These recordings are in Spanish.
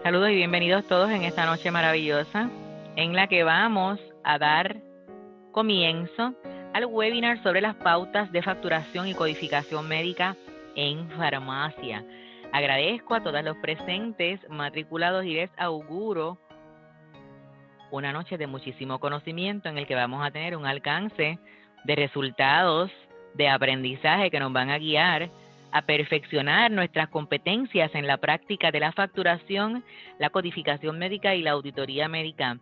Saludos y bienvenidos todos en esta noche maravillosa en la que vamos a dar comienzo al webinar sobre las pautas de facturación y codificación médica en farmacia. Agradezco a todos los presentes, matriculados y les auguro una noche de muchísimo conocimiento en el que vamos a tener un alcance de resultados de aprendizaje que nos van a guiar a perfeccionar nuestras competencias en la práctica de la facturación, la codificación médica y la auditoría médica.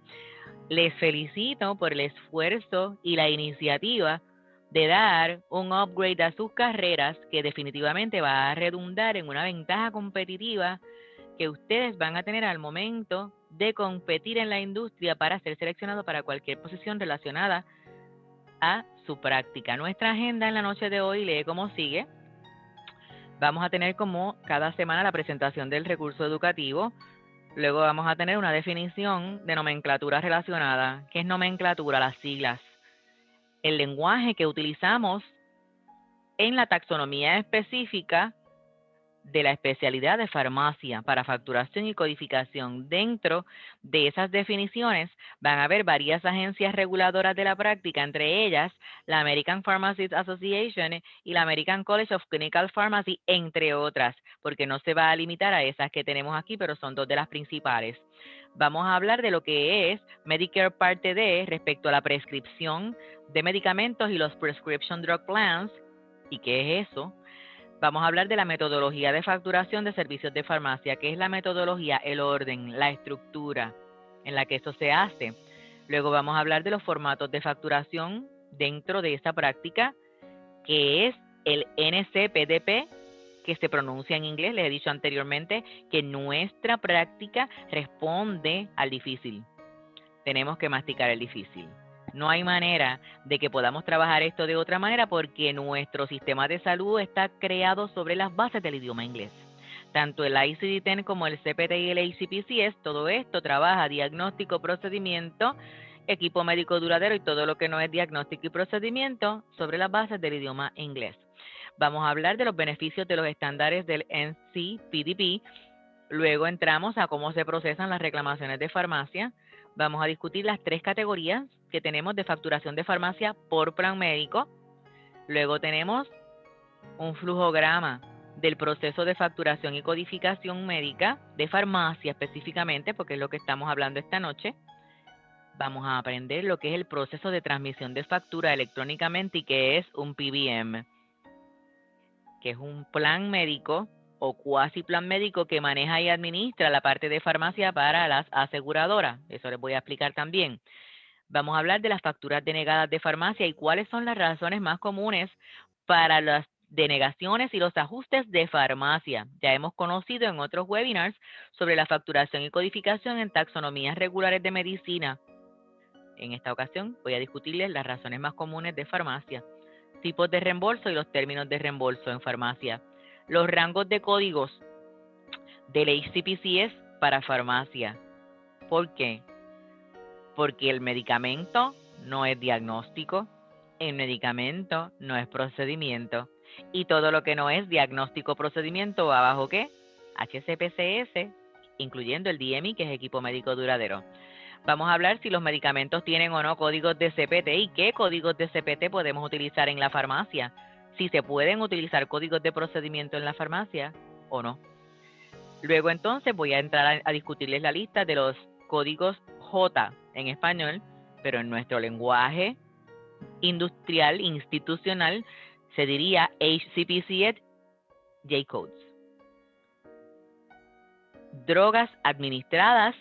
Les felicito por el esfuerzo y la iniciativa de dar un upgrade a sus carreras que definitivamente va a redundar en una ventaja competitiva que ustedes van a tener al momento de competir en la industria para ser seleccionados para cualquier posición relacionada a su práctica. Nuestra agenda en la noche de hoy lee como sigue. Vamos a tener como cada semana la presentación del recurso educativo. Luego vamos a tener una definición de nomenclatura relacionada. ¿Qué es nomenclatura? Las siglas. El lenguaje que utilizamos en la taxonomía específica de la especialidad de farmacia para facturación y codificación. Dentro de esas definiciones van a haber varias agencias reguladoras de la práctica, entre ellas la American Pharmacists Association y la American College of Clinical Pharmacy, entre otras, porque no se va a limitar a esas que tenemos aquí, pero son dos de las principales. Vamos a hablar de lo que es Medicare Parte D respecto a la prescripción de medicamentos y los Prescription Drug Plans. ¿Y qué es eso? Vamos a hablar de la metodología de facturación de servicios de farmacia, que es la metodología, el orden, la estructura en la que eso se hace. Luego vamos a hablar de los formatos de facturación dentro de esta práctica, que es el NCPDP, que se pronuncia en inglés. Les he dicho anteriormente que nuestra práctica responde al difícil. Tenemos que masticar el difícil. No hay manera de que podamos trabajar esto de otra manera porque nuestro sistema de salud está creado sobre las bases del idioma inglés. Tanto el ICD-10 como el CPT y el ACPCS, todo esto trabaja diagnóstico, procedimiento, equipo médico duradero y todo lo que no es diagnóstico y procedimiento sobre las bases del idioma inglés. Vamos a hablar de los beneficios de los estándares del NCPDP. Luego entramos a cómo se procesan las reclamaciones de farmacia. Vamos a discutir las 3 categorías que tenemos de facturación de farmacia por plan médico. Luego tenemos un flujograma del proceso de facturación y codificación médica de farmacia específicamente, porque es lo que estamos hablando esta noche. Vamos a aprender lo que es el proceso de transmisión de factura electrónicamente y qué es un PBM, que es un plan médico o cuasi plan médico que maneja y administra la parte de farmacia para las aseguradoras. Eso les voy a explicar también. Vamos a hablar de las facturas denegadas de farmacia y cuáles son las razones más comunes para las denegaciones y los ajustes de farmacia. Ya hemos conocido en otros webinars sobre la facturación y codificación en taxonomías regulares de medicina. En esta ocasión voy a discutirles las razones más comunes de farmacia, tipos de reembolso y los términos de reembolso en farmacia, los rangos de códigos del HCPCS para farmacia. ¿Por qué? Porque el medicamento no es diagnóstico, el medicamento no es procedimiento y todo lo que no es diagnóstico o procedimiento va bajo ¿qué? HCPCS, incluyendo el DMI, que es equipo médico duradero. Vamos a hablar si los medicamentos tienen o no códigos de CPT y qué códigos de CPT podemos utilizar en la farmacia, si se pueden utilizar códigos de procedimiento en la farmacia o no. Luego entonces voy a entrar a discutirles la lista de los códigos J en español, pero en nuestro lenguaje industrial, institucional, se diría HCPCS J-Codes. Drogas administradas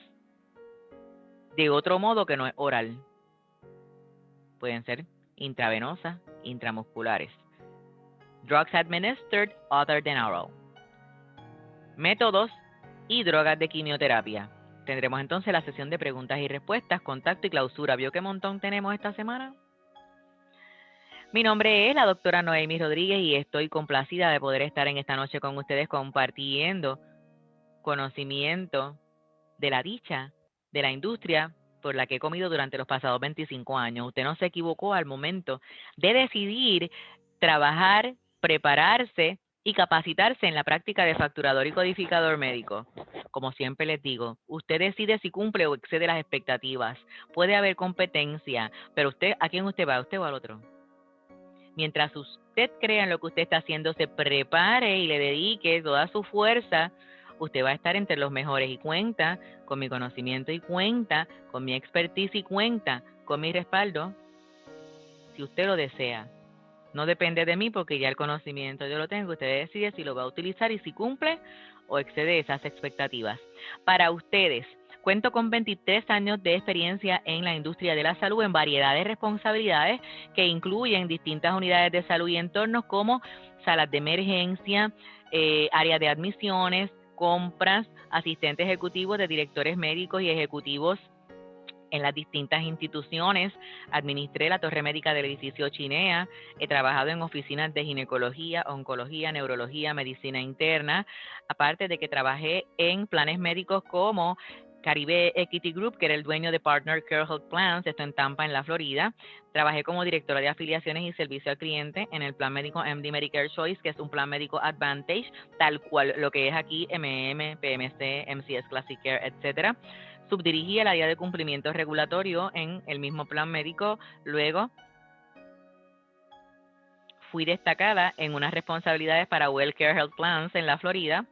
de otro modo que no es oral. Pueden ser intravenosas, intramusculares. Drugs administered other than oral. Métodos y drogas de quimioterapia. Tendremos entonces la sesión de preguntas y respuestas, contacto y clausura. ¿Vio qué montón tenemos esta semana? Mi nombre es la doctora Noemi Rodríguez y estoy complacida de poder estar en esta noche con ustedes compartiendo conocimiento de la dicha de la industria por la que he comido durante los pasados 25 años. Usted no se equivocó al momento de decidir trabajar, prepararse y capacitarse en la práctica de facturador y codificador médico. Como siempre les digo, usted decide si cumple o excede las expectativas. Puede haber competencia, pero usted, ¿a quién usted va? ¿Usted o al otro? Mientras usted crea en lo que usted está haciendo, se prepare y le dedique toda su fuerza, usted va a estar entre los mejores y cuenta con mi conocimiento y cuenta con mi expertise y cuenta con mi respaldo, si usted lo desea. No depende de mí porque ya el conocimiento yo lo tengo. Usted decide si lo va a utilizar y si cumple o excede esas expectativas. Para ustedes, cuento con 23 años de experiencia en la industria de la salud en variedad de responsabilidades que incluyen distintas unidades de salud y entornos como salas de emergencia, áreas de admisiones, compras, asistentes ejecutivos de directores médicos y ejecutivos en las distintas instituciones. Administré la torre médica del edificio Chinea, he trabajado en oficinas de ginecología, oncología, neurología, medicina interna, aparte de que trabajé en planes médicos como Caribe Equity Group, que era el dueño de Partner Care Health Plans, esto en Tampa, en la Florida. Trabajé como directora de afiliaciones y servicio al cliente en el plan médico MD Medicare Choice, que es un plan médico Advantage, tal cual lo que es aquí PMC, MCS Classic Care, etcétera. Subdirigí el área de cumplimiento regulatorio en el mismo plan médico. Luego fui destacada en unas responsabilidades para WellCare Health Plans en la Florida.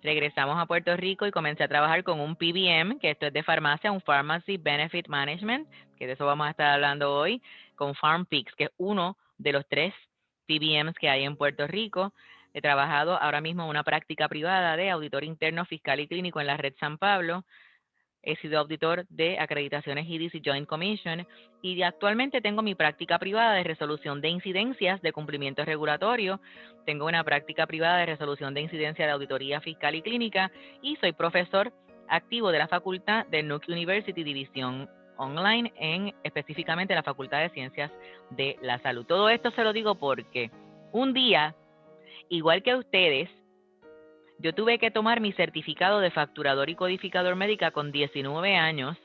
Regresamos a Puerto Rico y comencé a trabajar con un PBM, que esto es de farmacia, un Pharmacy Benefit Management, que de eso vamos a estar hablando hoy, con PharmPix, que es uno de los 3 PBMs que hay en Puerto Rico. He trabajado ahora mismo en una práctica privada de auditor interno, fiscal y clínico en la red San Pablo. He sido auditor de acreditaciones HIDIS y Joint Commission y actualmente tengo mi práctica privada de resolución de incidencias de cumplimiento regulatorio. Tengo una práctica privada de resolución de incidencia de auditoría fiscal y clínica y soy profesor activo de la facultad de Nuke University División Online en específicamente la Facultad de Ciencias de la Salud. Todo esto se lo digo porque un día, igual que ustedes, yo tuve que tomar mi certificado de facturador y codificador médica con 19 años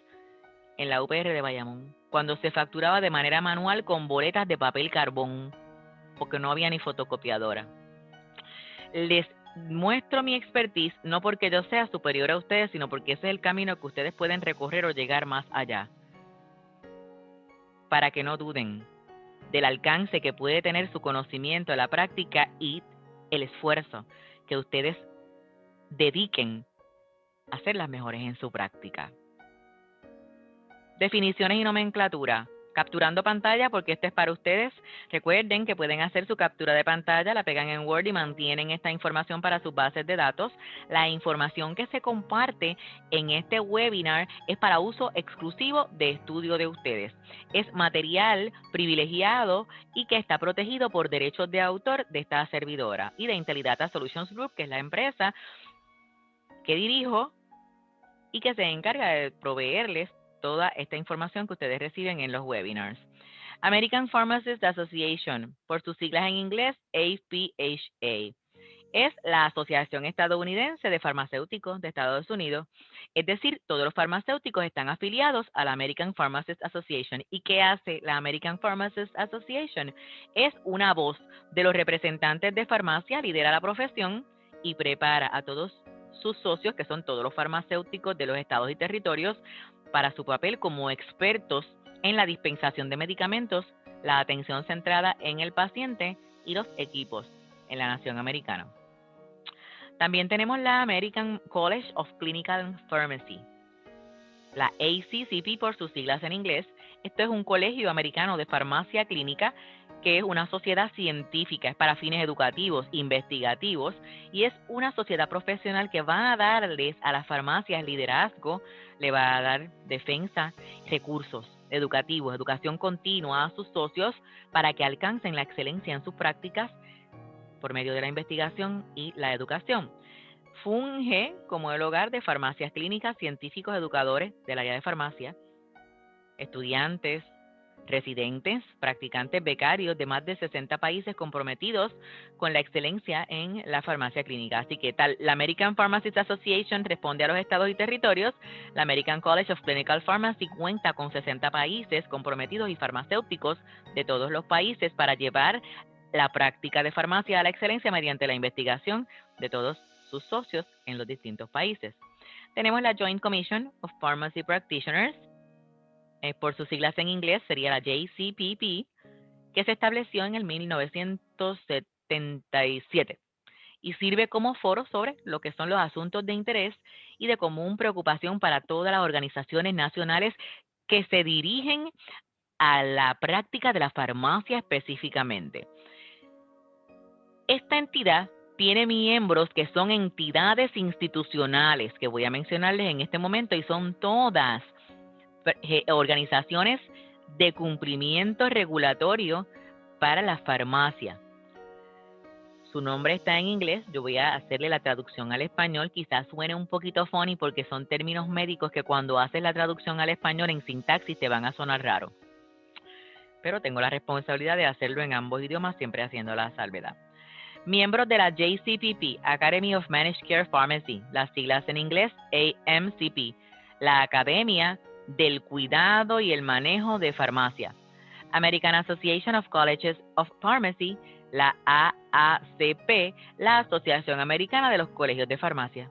en la UPR de Bayamón, cuando se facturaba de manera manual con boletas de papel carbón, porque no había ni fotocopiadora. Les muestro mi expertise no porque yo sea superior a ustedes, sino porque ese es el camino que ustedes pueden recorrer o llegar más allá. Para que no duden del alcance que puede tener su conocimiento, la práctica y el esfuerzo que ustedes dediquen a ser las mejores en su práctica. Definiciones y nomenclatura. Capturando pantalla, porque este es para ustedes. Recuerden que pueden hacer su captura de pantalla, la pegan en Word y mantienen esta información para sus bases de datos. La información que se comparte en este webinar es para uso exclusivo de estudio de ustedes. Es material privilegiado y que está protegido por derechos de autor de esta servidora y de Intelidata Solutions Group, que es la empresa que dirijo y que se encarga de proveerles toda esta información que ustedes reciben en los webinars. American Pharmacists Association, por sus siglas en inglés, APHA, es la Asociación Estadounidense de Farmacéuticos de Estados Unidos. Es decir, todos los farmacéuticos están afiliados a la American Pharmacists Association. ¿Y qué hace la American Pharmacists Association? Es una voz de los representantes de farmacia, lidera la profesión y prepara a todos sus socios, que son todos los farmacéuticos de los estados y territorios, para su papel como expertos en la dispensación de medicamentos, la atención centrada en el paciente y los equipos en la nación americana. También tenemos la American College of Clinical Pharmacy, la ACCP por sus siglas en inglés. Esto es un colegio americano de farmacia clínica que es una sociedad científica, es para fines educativos, investigativos, y es una sociedad profesional que va a darles a las farmacias liderazgo, le va a dar defensa, recursos educativos, educación continua a sus socios para que alcancen la excelencia en sus prácticas por medio de la investigación y la educación. Funge como el hogar de farmacias clínicas, científicos, educadores del área de farmacia, estudiantes, residentes, practicantes, becarios de más de 60 países comprometidos con la excelencia en la farmacia clínica. Así que tal, la American Pharmacists Association responde a los estados y territorios. La American College of Clinical Pharmacy cuenta con 60 países comprometidos y farmacéuticos de todos los países para llevar la práctica de farmacia a la excelencia mediante la investigación de todos sus socios en los distintos países. Tenemos la Joint Commission of Pharmacy Practitioners, por sus siglas en inglés sería la JCPP, que se estableció en el 1977 y sirve como foro sobre lo que son los asuntos de interés y de común preocupación para todas las organizaciones nacionales que se dirigen a la práctica de la farmacia específicamente. Esta entidad tiene miembros que son entidades institucionales, que voy a mencionarles en este momento, y son todas organizaciones de cumplimiento regulatorio para la farmacia. Su nombre está en inglés, yo voy a hacerle la traducción al español, quizás suene un poquito funny porque son términos médicos que cuando haces la traducción al español en sintaxis te van a sonar raro. Pero tengo la responsabilidad de hacerlo en ambos idiomas, siempre haciendo la salvedad. Miembros de la JCPP, Academy of Managed Care Pharmacy, las siglas en inglés AMCP, la Academia del Cuidado y el Manejo de Farmacia. American Association of Colleges of Pharmacy, la AACP, la Asociación Americana de los Colegios de Farmacia.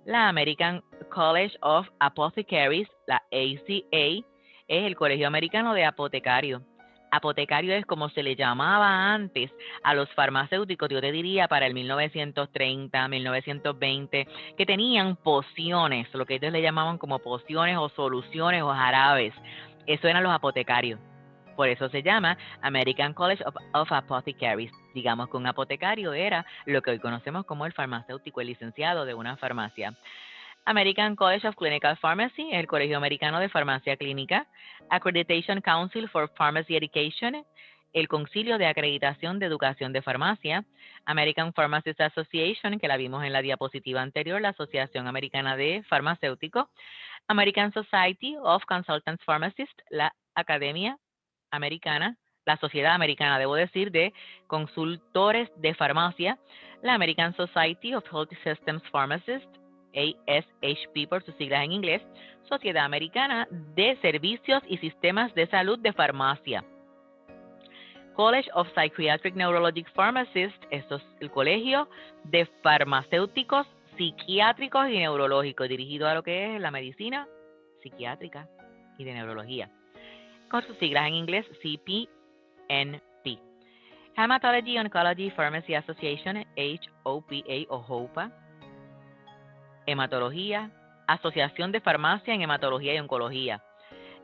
La American College of Apothecaries, la ACA, es el Colegio Americano de Apotecarios. Apotecario es como se le llamaba antes a los farmacéuticos, yo te diría para el 1930, 1920, que tenían pociones, lo que ellos le llamaban como pociones o soluciones o jarabes. Eso eran los apotecarios. Por eso se llama American College of Apothecaries. Digamos que un apotecario era lo que hoy conocemos como el farmacéutico, el licenciado de una farmacia. American College of Clinical Pharmacy, el Colegio Americano de Farmacia Clínica. Accreditation Council for Pharmacy Education, el Concilio de Acreditación de Educación de Farmacia. American Pharmacists Association, que la vimos en la diapositiva anterior, la Asociación Americana de Farmacéuticos. American Society of Consultants Pharmacists, la Academia Americana, la Sociedad Americana, debo decir, de Consultores de Farmacia. La American Society of Health Systems Pharmacists, ASHP por sus siglas en inglés, Sociedad Americana de Servicios y Sistemas de Salud de Farmacia. College of Psychiatric Neurologic Pharmacists, esto es el Colegio de Farmacéuticos Psiquiátricos y Neurológicos, dirigido a lo que es la medicina psiquiátrica y de neurología, con sus siglas en inglés CPNP. Hematology Oncology Pharmacy Association, HOPA o HOPA. Hematología, Asociación de Farmacia en Hematología y Oncología.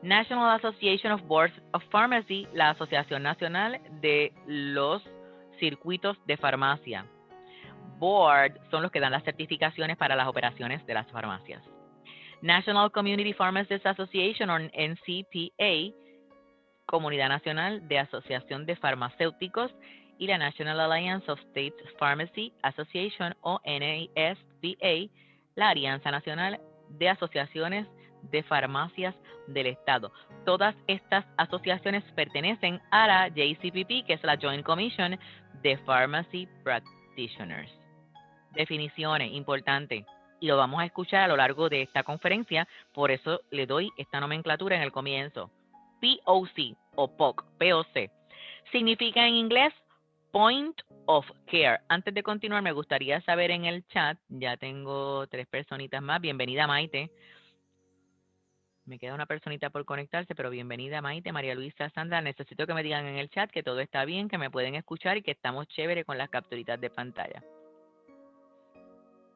National Association of Boards of Pharmacy, la Asociación Nacional de los Circuitos de Farmacia. Board son los que dan las certificaciones para las operaciones de las farmacias. National Community Pharmacists Association, o NCPA, Comunidad Nacional de Asociación de Farmacéuticos, y la National Alliance of States Pharmacy Association, o NASPA, la Alianza Nacional de Asociaciones de Farmacias del Estado. Todas estas asociaciones pertenecen a la JCPP, que es la Joint Commission de Pharmacy Practitioners. Definiciones, importante, y lo vamos a escuchar a lo largo de esta conferencia, por eso le doy esta nomenclatura en el comienzo. POC o POC, POC, significa en inglés Point of Care. Antes de continuar, me gustaría saber en el chat, ya tengo 3 personitas más. Bienvenida Maite. Me queda una personita por conectarse, pero bienvenida Maite, María Luisa, Sandra. Necesito que me digan en el chat que todo está bien, que me pueden escuchar y que estamos chévere con las capturitas de pantalla.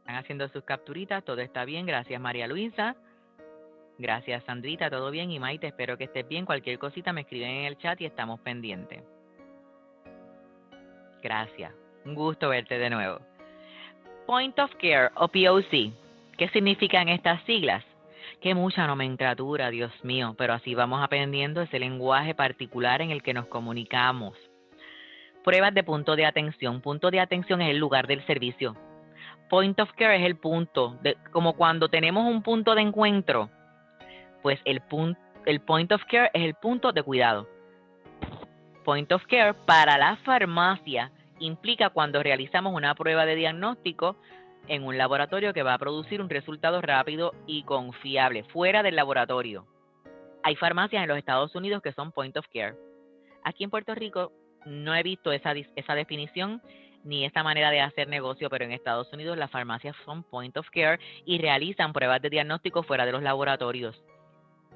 Están haciendo sus capturitas, todo está bien. Gracias María Luisa. Gracias Sandrita, todo bien. Y Maite, espero que estés bien. Cualquier cosita me escriben en el chat y estamos pendientes. Gracias. Un gusto verte de nuevo. Point of Care o POC. ¿Qué significan estas siglas? Qué mucha nomenclatura, Dios mío, pero así vamos aprendiendo ese lenguaje particular en el que nos comunicamos. Pruebas de punto de atención. Punto de atención es el lugar del servicio. Point of Care es el punto, como cuando tenemos un punto de encuentro, pues el Point of Care es el punto de cuidado. Point of Care para la farmacia implica cuando realizamos una prueba de diagnóstico en un laboratorio que va a producir un resultado rápido y confiable fuera del laboratorio. Hay farmacias en los Estados Unidos que son Point of Care. Aquí en Puerto Rico no he visto esa definición ni esta manera de hacer negocio, pero en Estados Unidos las farmacias son point of care y realizan pruebas de diagnóstico fuera de los laboratorios,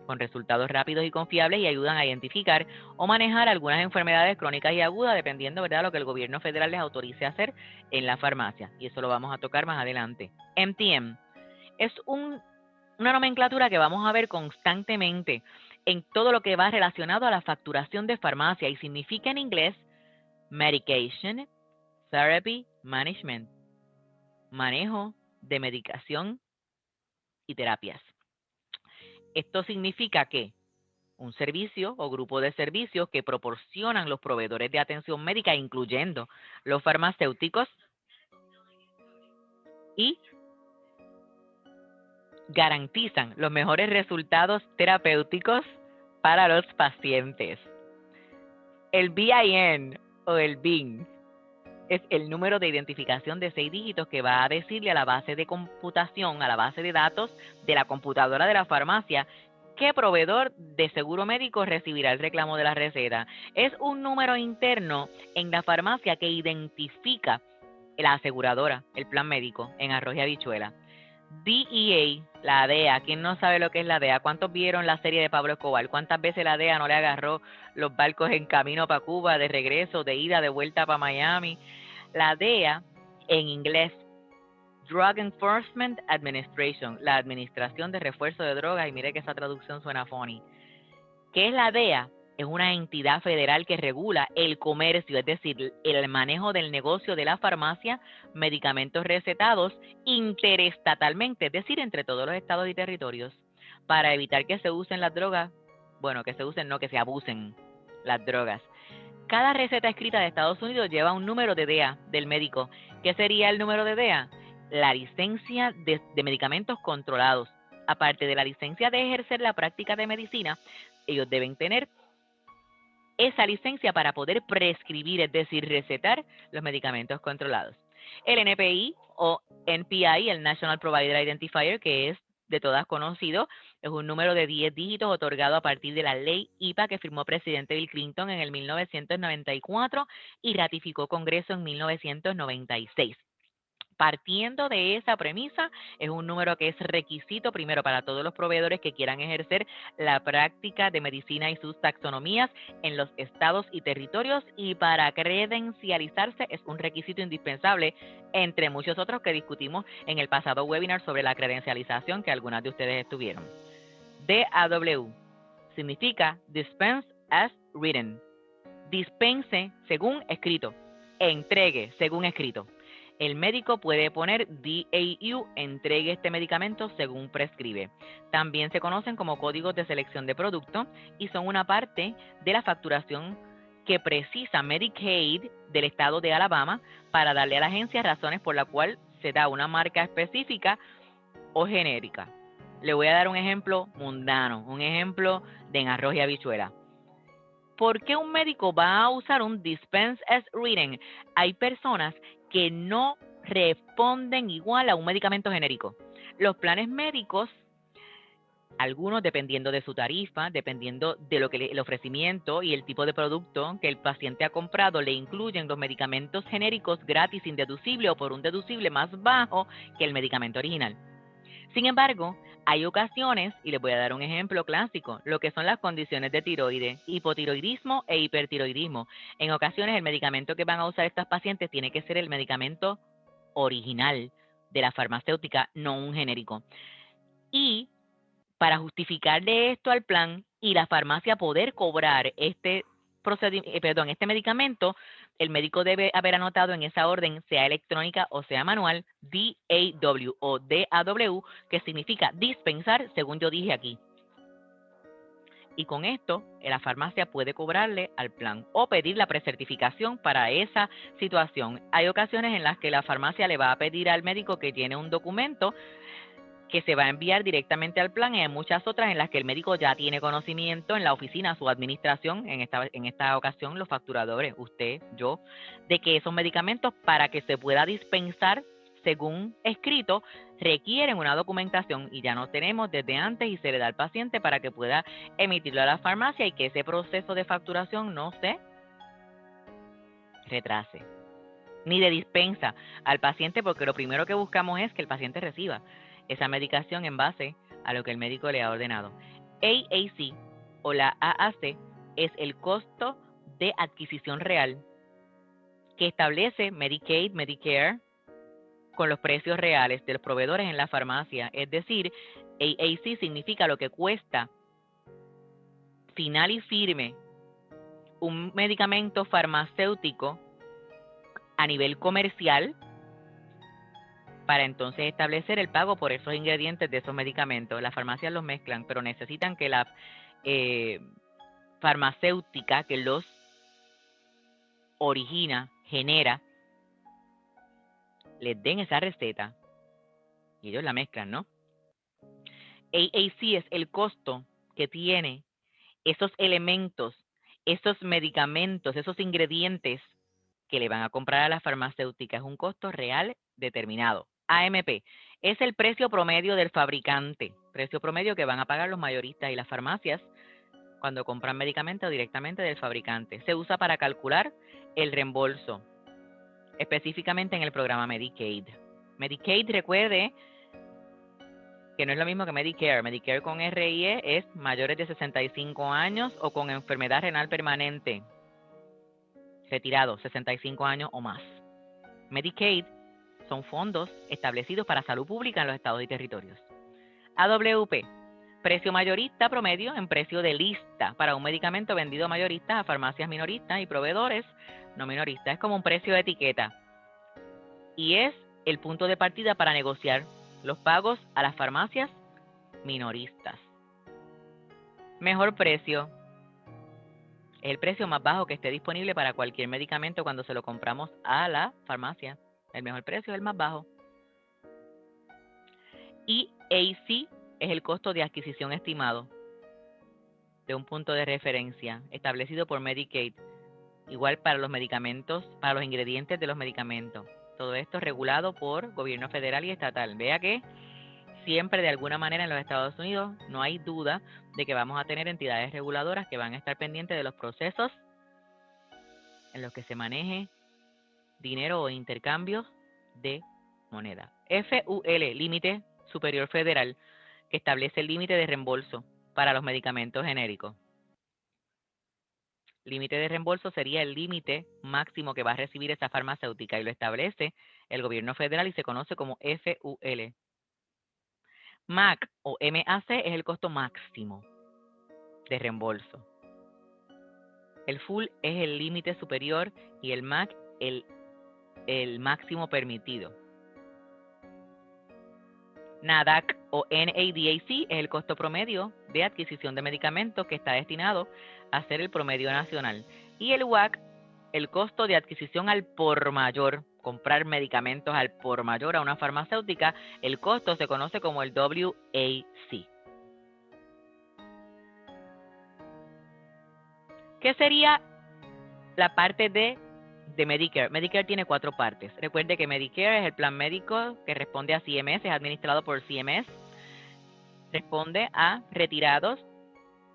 con resultados rápidos y confiables, y ayudan a identificar o manejar algunas enfermedades crónicas y agudas, dependiendo, ¿verdad?, lo que el gobierno federal les autorice a hacer en la farmacia. Y eso lo vamos a tocar más adelante. MTM es una nomenclatura que vamos a ver constantemente en todo lo que va relacionado a la facturación de farmacia, y significa en inglés Medication Therapy Management, manejo de medicación y terapias. Esto significa que un servicio o grupo de servicios que proporcionan los proveedores de atención médica, incluyendo los farmacéuticos, y garantizan los mejores resultados terapéuticos para los pacientes. El BIN o el BIN es el número de identificación de 6 dígitos que va a decirle a la base de computación, a la base de datos de la computadora de la farmacia, qué proveedor de seguro médico recibirá el reclamo de la receta. Es un número interno en la farmacia que identifica la aseguradora, el plan médico, en arroz y habichuela. DEA, la DEA, ¿quién no sabe lo que es la DEA? ¿Cuántos vieron la serie de Pablo Escobar? ¿Cuántas veces la DEA no le agarró los barcos en camino para Cuba, de regreso, de ida, de vuelta para Miami? La DEA, en inglés, Drug Enforcement Administration, la Administración de Refuerzo de Drogas, y mire que esa traducción suena funny. ¿Qué es la DEA? Es una entidad federal que regula el comercio, es decir, el manejo del negocio de la farmacia, medicamentos recetados interestatalmente, es decir, entre todos los estados y territorios, para evitar que se usen las drogas, bueno, que se usen, no, que se abusen las drogas. Cada receta escrita de Estados Unidos lleva un número de DEA del médico. ¿Qué sería el número de DEA? La licencia de medicamentos controlados. Aparte de la licencia de ejercer la práctica de medicina, ellos deben tener esa licencia para poder prescribir, es decir, recetar los medicamentos controlados. El NPI o NPI, el National Provider Identifier, que es de todas conocido, es un número de 10 dígitos otorgado a partir de la ley IPA que firmó presidente Bill Clinton en el 1994 y ratificó Congreso en 1996. Partiendo de esa premisa, es un número que es requisito primero para todos los proveedores que quieran ejercer la práctica de medicina y sus taxonomías en los estados y territorios, y para credencializarse es un requisito indispensable, entre muchos otros que discutimos en el pasado webinar sobre la credencialización que algunas de ustedes estuvieron. DAW significa Dispense as Written. Dispense según escrito. Entregue según escrito. El médico puede poner DAU, entregue este medicamento según prescribe. También se conocen como códigos de selección de producto y son una parte de la facturación que precisa Medicaid del estado de Alabama para darle a la agencia razones por las cuales se da una marca específica o genérica. Le voy a dar un ejemplo mundano, un ejemplo de en arroz y habichuela. ¿Por qué un médico va a usar un dispense as written? Hay personas que no responden igual a un medicamento genérico. Los planes médicos, algunos dependiendo de su tarifa, dependiendo de lo que el ofrecimiento y el tipo de producto que el paciente ha comprado, le incluyen los medicamentos genéricos gratis, sin deducible o por un deducible más bajo que el medicamento original. Sin embargo, hay ocasiones, y les voy a dar un ejemplo clásico, lo que son las condiciones de tiroides, hipotiroidismo e hipertiroidismo. En ocasiones el medicamento que van a usar estas pacientes tiene que ser el medicamento original de la farmacéutica, no un genérico. Y para justificarle esto al plan y la farmacia poder cobrar este medicamento, el médico debe haber anotado en esa orden, sea electrónica o sea manual, DAW o DAW, que significa dispensar, según yo dije aquí. Y con esto, la farmacia puede cobrarle al plan o pedir la precertificación para esa situación. Hay ocasiones en las que la farmacia le va a pedir al médico que tiene un documento que se va a enviar directamente al plan, y hay muchas otras en las que el médico ya tiene conocimiento en la oficina, su administración, en esta ocasión los facturadores, usted, yo, de que esos medicamentos, para que se pueda dispensar según escrito, requieren una documentación, y ya no tenemos desde antes, y se le da al paciente para que pueda emitirlo a la farmacia y que ese proceso de facturación no se retrase, ni de dispensa al paciente, porque lo primero que buscamos es que el paciente reciba esa medicación en base a lo que el médico le ha ordenado. AAC o la AAC es el costo de adquisición real que establece Medicaid, Medicare, con los precios reales de los proveedores en la farmacia. Es decir, AAC significa lo que cuesta final y firme un medicamento farmacéutico a nivel comercial para entonces establecer el pago por esos ingredientes de esos medicamentos. Las farmacias los mezclan, pero necesitan que la farmacéutica que los origina, genera, les den esa receta y ellos la mezclan, ¿no? AAC es el costo que tiene esos elementos, esos medicamentos, esos ingredientes que le van a comprar a la farmacéutica. Es un costo real determinado. AMP es el precio promedio del fabricante, precio promedio que van a pagar los mayoristas y las farmacias cuando compran medicamentos directamente del fabricante. Se usa para calcular el reembolso, específicamente en el programa Medicaid. Medicaid, recuerde que no es lo mismo que Medicare. Medicare con RIE es mayores de 65 años o con enfermedad renal permanente, retirado, 65 años o más. Medicaid son fondos establecidos para salud pública en los estados y territorios. AWP, precio mayorista promedio en precio de lista para un medicamento vendido a mayoristas, a farmacias minoristas y proveedores no minoristas. Es como un precio de etiqueta y es el punto de partida para negociar los pagos a las farmacias minoristas. Mejor precio es el precio más bajo que esté disponible para cualquier medicamento cuando se lo compramos a la farmacia. El mejor precio es el más bajo. Y AC es el costo de adquisición estimado de un punto de referencia establecido por Medicaid, igual para los medicamentos, para los ingredientes de los medicamentos. Todo esto regulado por gobierno federal y estatal. Vea que siempre de alguna manera en los Estados Unidos no hay duda de que vamos a tener entidades reguladoras que van a estar pendientes de los procesos en los que se maneje dinero o intercambios de moneda. FUL, límite superior federal, que establece el límite de reembolso para los medicamentos genéricos. Límite de reembolso sería el límite máximo que va a recibir esa farmacéutica y lo establece el gobierno federal y se conoce como FUL. MAC o MAC es el costo máximo de reembolso. El full es el límite superior y el MAC el máximo permitido. NADAC o NADAC es el costo promedio de adquisición de medicamentos que está destinado a ser el promedio nacional. Y el WAC, el costo de adquisición al por mayor, comprar medicamentos al por mayor a una farmacéutica, el costo se conoce como el WAC. ¿Qué sería la parte de Medicare? Medicare tiene 4 partes. Recuerde que Medicare es el plan médico que responde a CMS, es administrado por CMS. Responde a retirados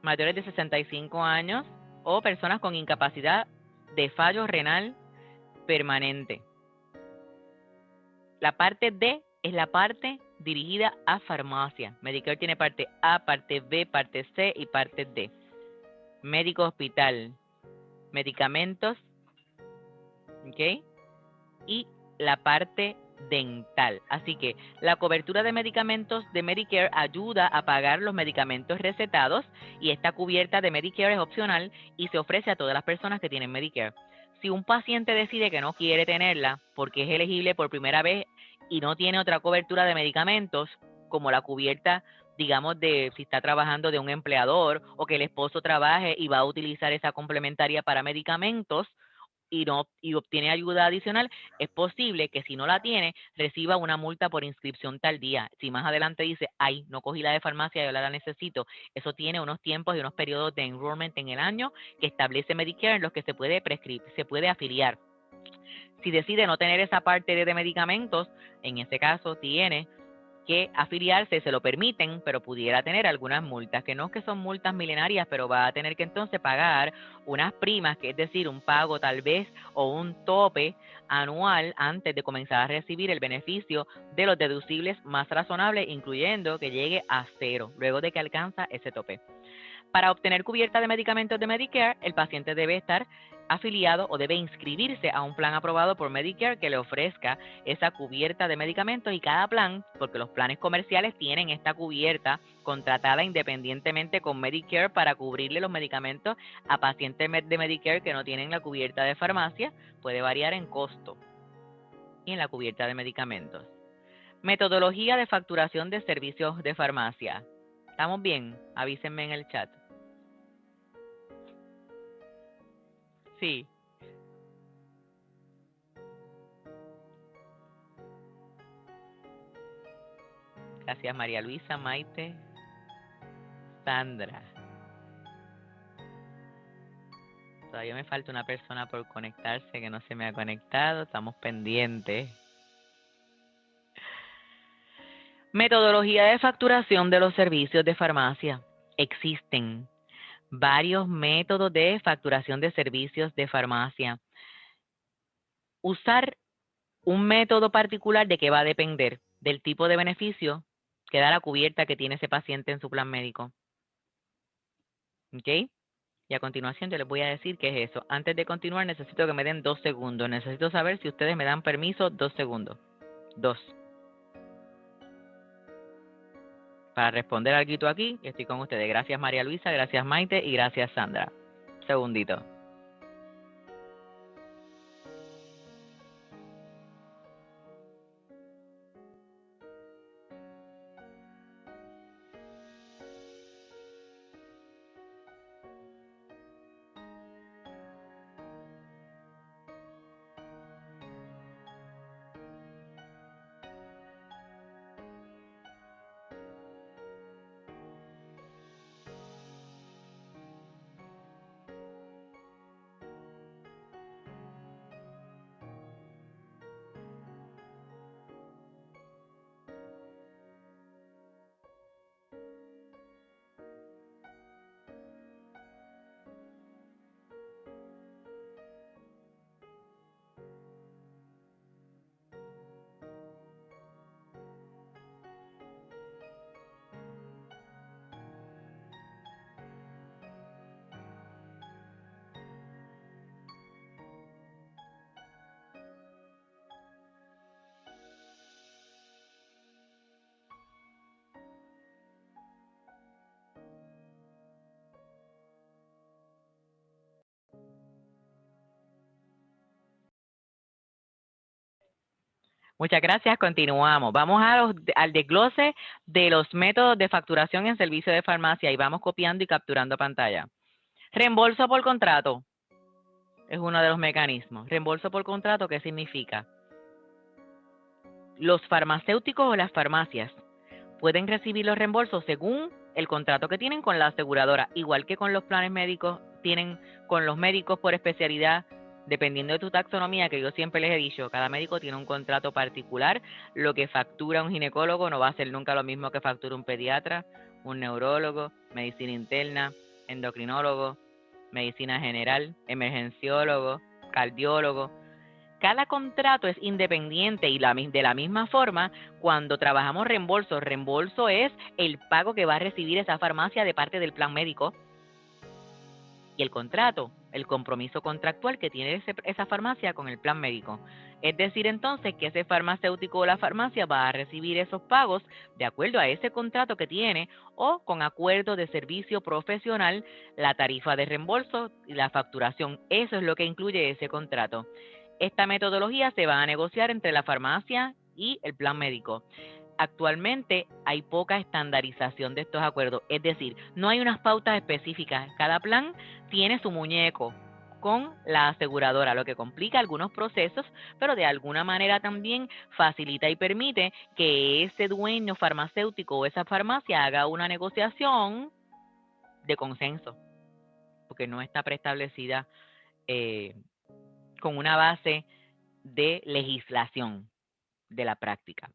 mayores de 65 años o personas con incapacidad de fallo renal permanente. La parte D es la parte dirigida a farmacia. Medicare tiene parte A, parte B, parte C y parte D. Médico hospital, medicamentos, ¿ok? Y la parte dental. Así que la cobertura de medicamentos de Medicare ayuda a pagar los medicamentos recetados y esta cubierta de Medicare es opcional y se ofrece a todas las personas que tienen Medicare. Si un paciente decide que no quiere tenerla porque es elegible por primera vez y no tiene otra cobertura de medicamentos, como la cubierta, digamos, de si está trabajando de un empleador o que el esposo trabaje y va a utilizar esa complementaria para medicamentos, y obtiene ayuda adicional, es posible que si no la tiene, reciba una multa por inscripción tardía. Si más adelante dice, ay, no cogí la de farmacia, yo la necesito, eso tiene unos tiempos y unos periodos de enrollment en el año que establece Medicare en los que se puede afiliar. Si decide no tener esa parte de medicamentos, en ese caso tiene que afiliarse, se lo permiten, pero pudiera tener algunas multas, que no es que son multas milenarias, pero va a tener que entonces pagar unas primas, que es decir, un pago tal vez o un tope anual antes de comenzar a recibir el beneficio de los deducibles más razonables, incluyendo que llegue a 0, luego de que alcanza ese tope. Para obtener cubierta de medicamentos de Medicare, el paciente debe estar afiliado o debe inscribirse a un plan aprobado por Medicare que le ofrezca esa cubierta de medicamentos, y cada plan, porque los planes comerciales tienen esta cubierta contratada independientemente con Medicare para cubrirle los medicamentos a pacientes de Medicare que no tienen la cubierta de farmacia, puede variar en costo y en la cubierta de medicamentos. Metodología de facturación de servicios de farmacia. ¿Estamos bien? Avísenme en el chat. Sí. Gracias, María Luisa, Maite, Sandra. Todavía me falta una persona por conectarse que no se me ha conectado. Estamos pendientes. Metodología de facturación de los servicios de farmacia. Existen varios métodos de facturación de servicios de farmacia. Usar un método particular, ¿de qué va a depender? Del tipo de beneficio que da la cubierta que tiene ese paciente en su plan médico. ¿Ok? Y a continuación yo les voy a decir qué es eso. Antes de continuar necesito que me den 2 segundos. Necesito saber si ustedes me dan permiso 2 segundos. 2. Para responder algo aquí, estoy con ustedes. Gracias María Luisa, gracias Maite y gracias Sandra. Segundito. Muchas gracias, continuamos. Vamos al desglose de los métodos de facturación en servicio de farmacia y vamos copiando y capturando pantalla. Reembolso por contrato es uno de los mecanismos. Reembolso por contrato, ¿qué significa? Los farmacéuticos o las farmacias pueden recibir los reembolsos según el contrato que tienen con la aseguradora, igual que con los planes médicos, tienen con los médicos por especialidad, dependiendo de tu taxonomía, que yo siempre les he dicho, cada médico tiene un contrato particular. Lo que factura un ginecólogo no va a ser nunca lo mismo que factura un pediatra, un neurólogo, medicina interna, endocrinólogo, medicina general, emergenciólogo, cardiólogo. Cada contrato es independiente y de la misma forma, cuando trabajamos reembolso es el pago que va a recibir esa farmacia de parte del plan médico. Y el contrato, el compromiso contractual que tiene esa farmacia con el plan médico. Es decir, entonces, que ese farmacéutico o la farmacia va a recibir esos pagos de acuerdo a ese contrato que tiene o con acuerdo de servicio profesional, la tarifa de reembolso y la facturación. Eso es lo que incluye ese contrato. Esta metodología se va a negociar entre la farmacia y el plan médico. Actualmente hay poca estandarización de estos acuerdos, es decir, no hay unas pautas específicas. Cada plan tiene su muñeco con la aseguradora, lo que complica algunos procesos, pero de alguna manera también facilita y permite que ese dueño farmacéutico o esa farmacia haga una negociación de consenso, porque no está preestablecida con una base de legislación de la práctica.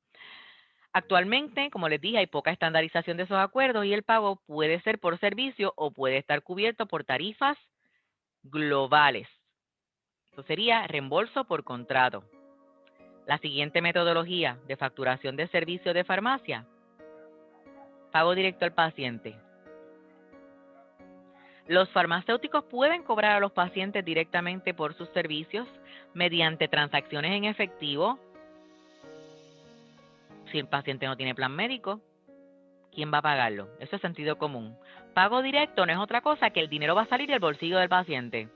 Actualmente, como les dije, hay poca estandarización de esos acuerdos y el pago puede ser por servicio o puede estar cubierto por tarifas globales. Eso sería reembolso por contrato. La siguiente metodología de facturación de servicios de farmacia, pago directo al paciente. Los farmacéuticos pueden cobrar a los pacientes directamente por sus servicios mediante transacciones en efectivo. Si el paciente no tiene plan médico, ¿quién va a pagarlo? Eso es sentido común. Pago directo no es otra cosa que el dinero va a salir del bolsillo del paciente.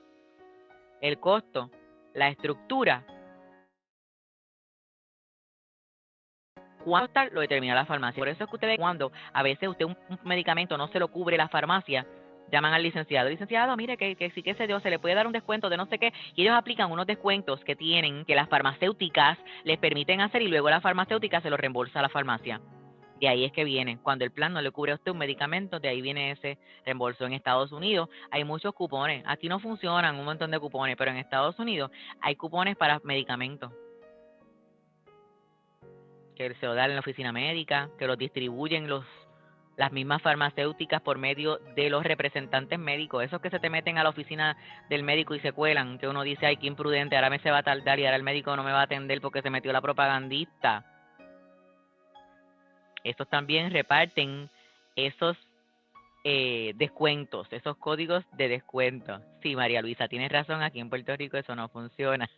El costo, la estructura, cuánto lo determina la farmacia. Por eso es que ustedes cuando a veces usted un medicamento no se lo cubre la farmacia, llaman al licenciado. Licenciado, mire que sí que se le puede dar un descuento de no sé qué. Y ellos aplican unos descuentos que tienen, que las farmacéuticas les permiten hacer y luego la farmacéutica se lo reembolsa a la farmacia. De ahí es que viene. Cuando el plan no le cubre a usted un medicamento, de ahí viene ese reembolso. En Estados Unidos hay muchos cupones. Aquí no funcionan un montón de cupones, pero en Estados Unidos hay cupones para medicamentos. Que se lo dan en la oficina médica, que los distribuyen las mismas farmacéuticas por medio de los representantes médicos. Esos que se te meten a la oficina del médico y se cuelan, que uno dice, ay, qué imprudente, ahora me se va a tardar y ahora el médico no me va a atender porque se metió la propagandista. Estos también reparten esos descuentos, esos códigos de descuento. Sí, María Luisa, tienes razón, aquí en Puerto Rico eso no funciona.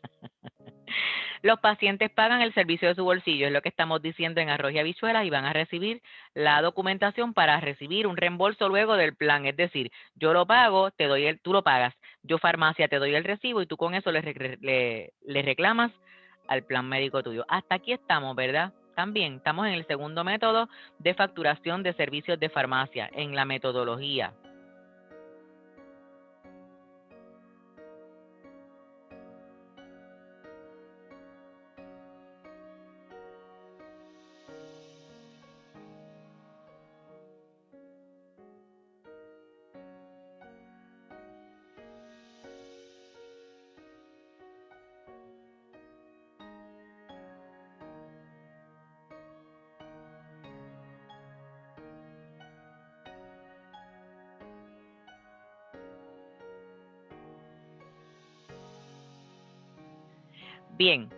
Los pacientes pagan el servicio de su bolsillo, es lo que estamos diciendo en Arroz y Habichuelas, y van a recibir la documentación para recibir un reembolso luego del plan. Es decir, yo lo pago, tú lo pagas, yo farmacia te doy el recibo y tú con eso le reclamas al plan médico tuyo. Hasta aquí estamos, ¿verdad? También estamos en el segundo método de facturación de servicios de farmacia, en la metodología. Bien,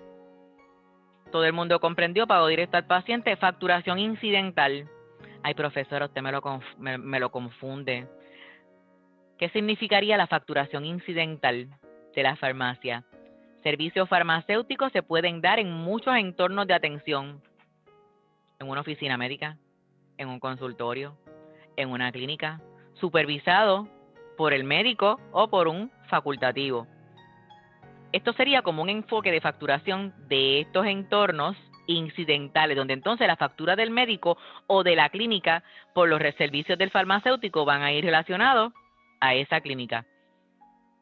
todo el mundo comprendió, pago directo al paciente, facturación incidental. Ay, profesora, usted me lo confunde. ¿Qué significaría la facturación incidental de la farmacia? Servicios farmacéuticos se pueden dar en muchos entornos de atención. En una oficina médica, en un consultorio, en una clínica, supervisado por el médico o por un facultativo. Esto sería como un enfoque de facturación de estos entornos incidentales, donde entonces la factura del médico o de la clínica por los servicios del farmacéutico van a ir relacionados a esa clínica.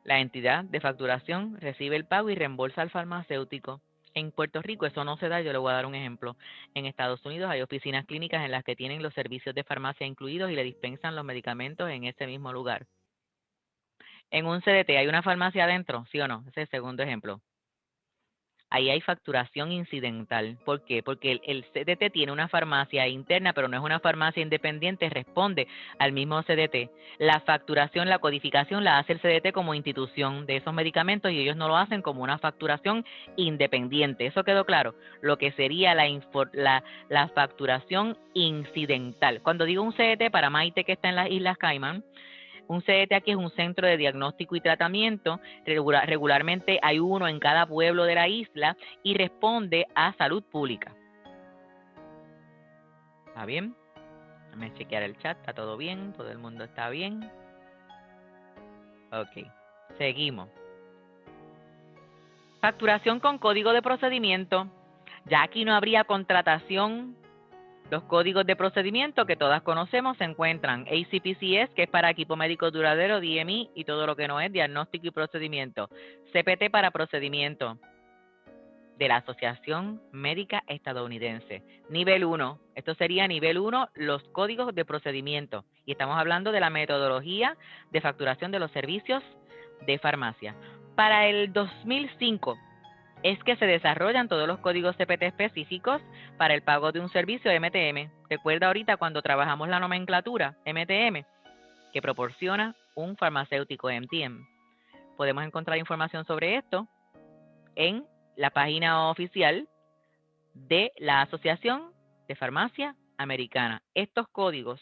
La entidad de facturación recibe el pago y reembolsa al farmacéutico. En Puerto Rico eso no se da, yo le voy a dar un ejemplo. En Estados Unidos hay oficinas clínicas en las que tienen los servicios de farmacia incluidos y le dispensan los medicamentos en ese mismo lugar. En un CDT hay una farmacia adentro, ¿sí o no? Ese es el segundo ejemplo. Ahí hay facturación incidental. ¿Por qué? Porque el CDT tiene una farmacia interna, pero no es una farmacia independiente, responde al mismo CDT. La facturación, la codificación la hace el CDT como institución de esos medicamentos y ellos no lo hacen como una facturación independiente. ¿Eso quedó claro? Lo que sería la facturación incidental. Cuando digo un CDT, para Maite que está en las Islas Caimán, un CDT aquí es un centro de diagnóstico y tratamiento. Regularmente hay uno en cada pueblo de la isla y responde a salud pública. ¿Está bien? Déjame chequear el chat. ¿Está todo bien? ¿Todo el mundo está bien? Ok. Seguimos. Facturación con código de procedimiento. Ya aquí no habría contratación. Los códigos de procedimiento que todas conocemos se encuentran ACPCS, que es para equipo médico duradero, DME y todo lo que no es diagnóstico y procedimiento. CPT para procedimiento de la Asociación Médica Estadounidense. Nivel 1, esto sería nivel 1, los códigos de procedimiento. Y estamos hablando de la metodología de facturación de los servicios de farmacia. Para el 2005, es que se desarrollan todos los códigos CPT específicos para el pago de un servicio MTM. Recuerda ahorita cuando trabajamos la nomenclatura MTM, que proporciona un farmacéutico MTM. Podemos encontrar información sobre esto en la página oficial de la Asociación de Farmacia Americana. Estos códigos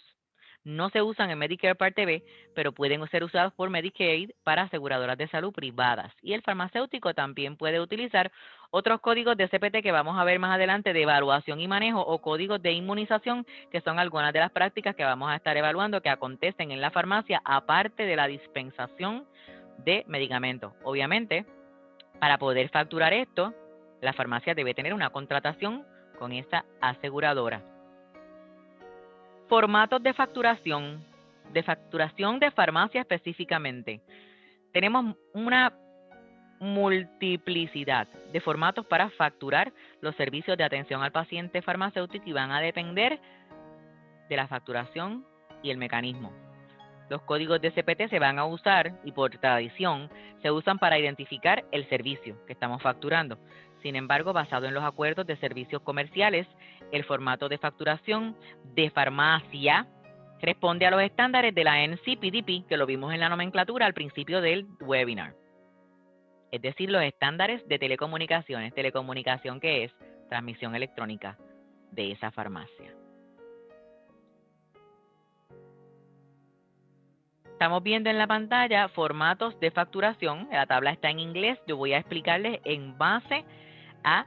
no se usan en Medicare Parte B, pero pueden ser usados por Medicaid para aseguradoras de salud privadas. Y el farmacéutico también puede utilizar otros códigos de CPT que vamos a ver más adelante de evaluación y manejo o códigos de inmunización, que son algunas de las prácticas que vamos a estar evaluando que acontecen en la farmacia, aparte de la dispensación de medicamentos. Obviamente, para poder facturar esto, la farmacia debe tener una contratación con esa aseguradora. Formatos de facturación de farmacia específicamente. Tenemos una multiplicidad de formatos para facturar los servicios de atención al paciente farmacéutico y van a depender de la facturación y el mecanismo. Los códigos de CPT se van a usar y por tradición se usan para identificar el servicio que estamos facturando. Sin embargo, basado en los acuerdos de servicios comerciales, el formato de facturación de farmacia responde a los estándares de la NCPDP, que lo vimos en la nomenclatura al principio del webinar. Es decir, los estándares de telecomunicaciones. Telecomunicación, que es transmisión electrónica de esa farmacia. Estamos viendo en la pantalla formatos de facturación. La tabla está en inglés. Yo voy a explicarles en base a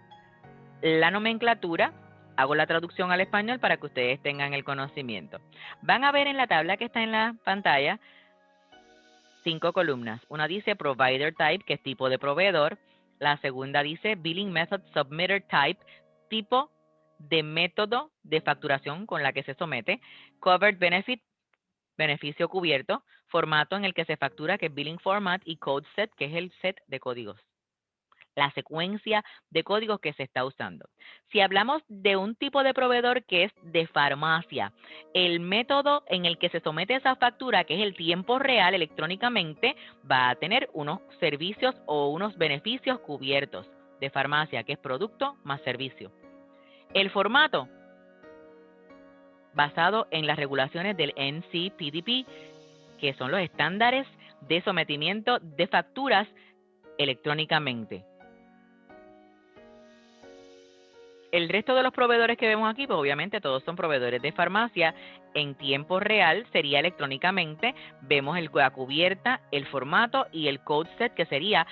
la nomenclatura. Hago la traducción al español para que ustedes tengan el conocimiento. Van a ver en la tabla que está en la pantalla 5 columnas. Una dice Provider Type, que es tipo de proveedor. La segunda dice Billing Method Submitter Type, tipo de método de facturación con la que se somete. Covered Benefit, beneficio cubierto. Formato en el que se factura, que es Billing Format, y Code Set, que es el set de códigos. La secuencia de códigos que se está usando. Si hablamos de un tipo de proveedor que es de farmacia, el método en el que se somete esa factura, que es el tiempo real electrónicamente, va a tener unos servicios o unos beneficios cubiertos de farmacia, que es producto más servicio. El formato, basado en las regulaciones del NCPDP, que son los estándares de sometimiento de facturas electrónicamente. El resto de los proveedores que vemos aquí, pues obviamente todos son proveedores de farmacia. En tiempo real sería electrónicamente. Vemos la cubierta, el formato y el code set, que sería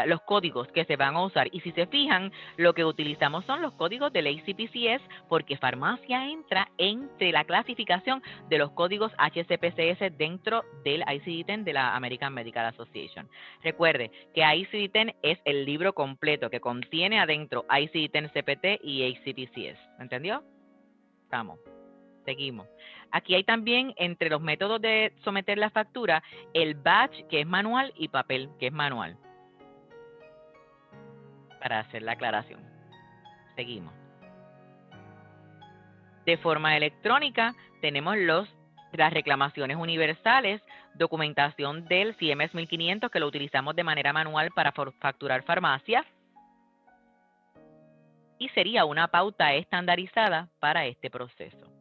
los códigos que se van a usar. Y si se fijan, lo que utilizamos son los códigos del ACPCS, porque farmacia entra entre la clasificación de los códigos HCPCS dentro del ICD-10 de la American Medical Association. Recuerde que ICD-10 es el libro completo que contiene adentro ICD-10 CPT y ACPCS. ¿Entendió? Estamos. Seguimos. Aquí hay también, entre los métodos de someter la factura, el batch, que es manual, y papel, que es manual. Para hacer la aclaración. Seguimos. De forma electrónica, tenemos las reclamaciones universales, documentación del CMS 1500, que lo utilizamos de manera manual para facturar farmacia, y sería una pauta estandarizada para este proceso.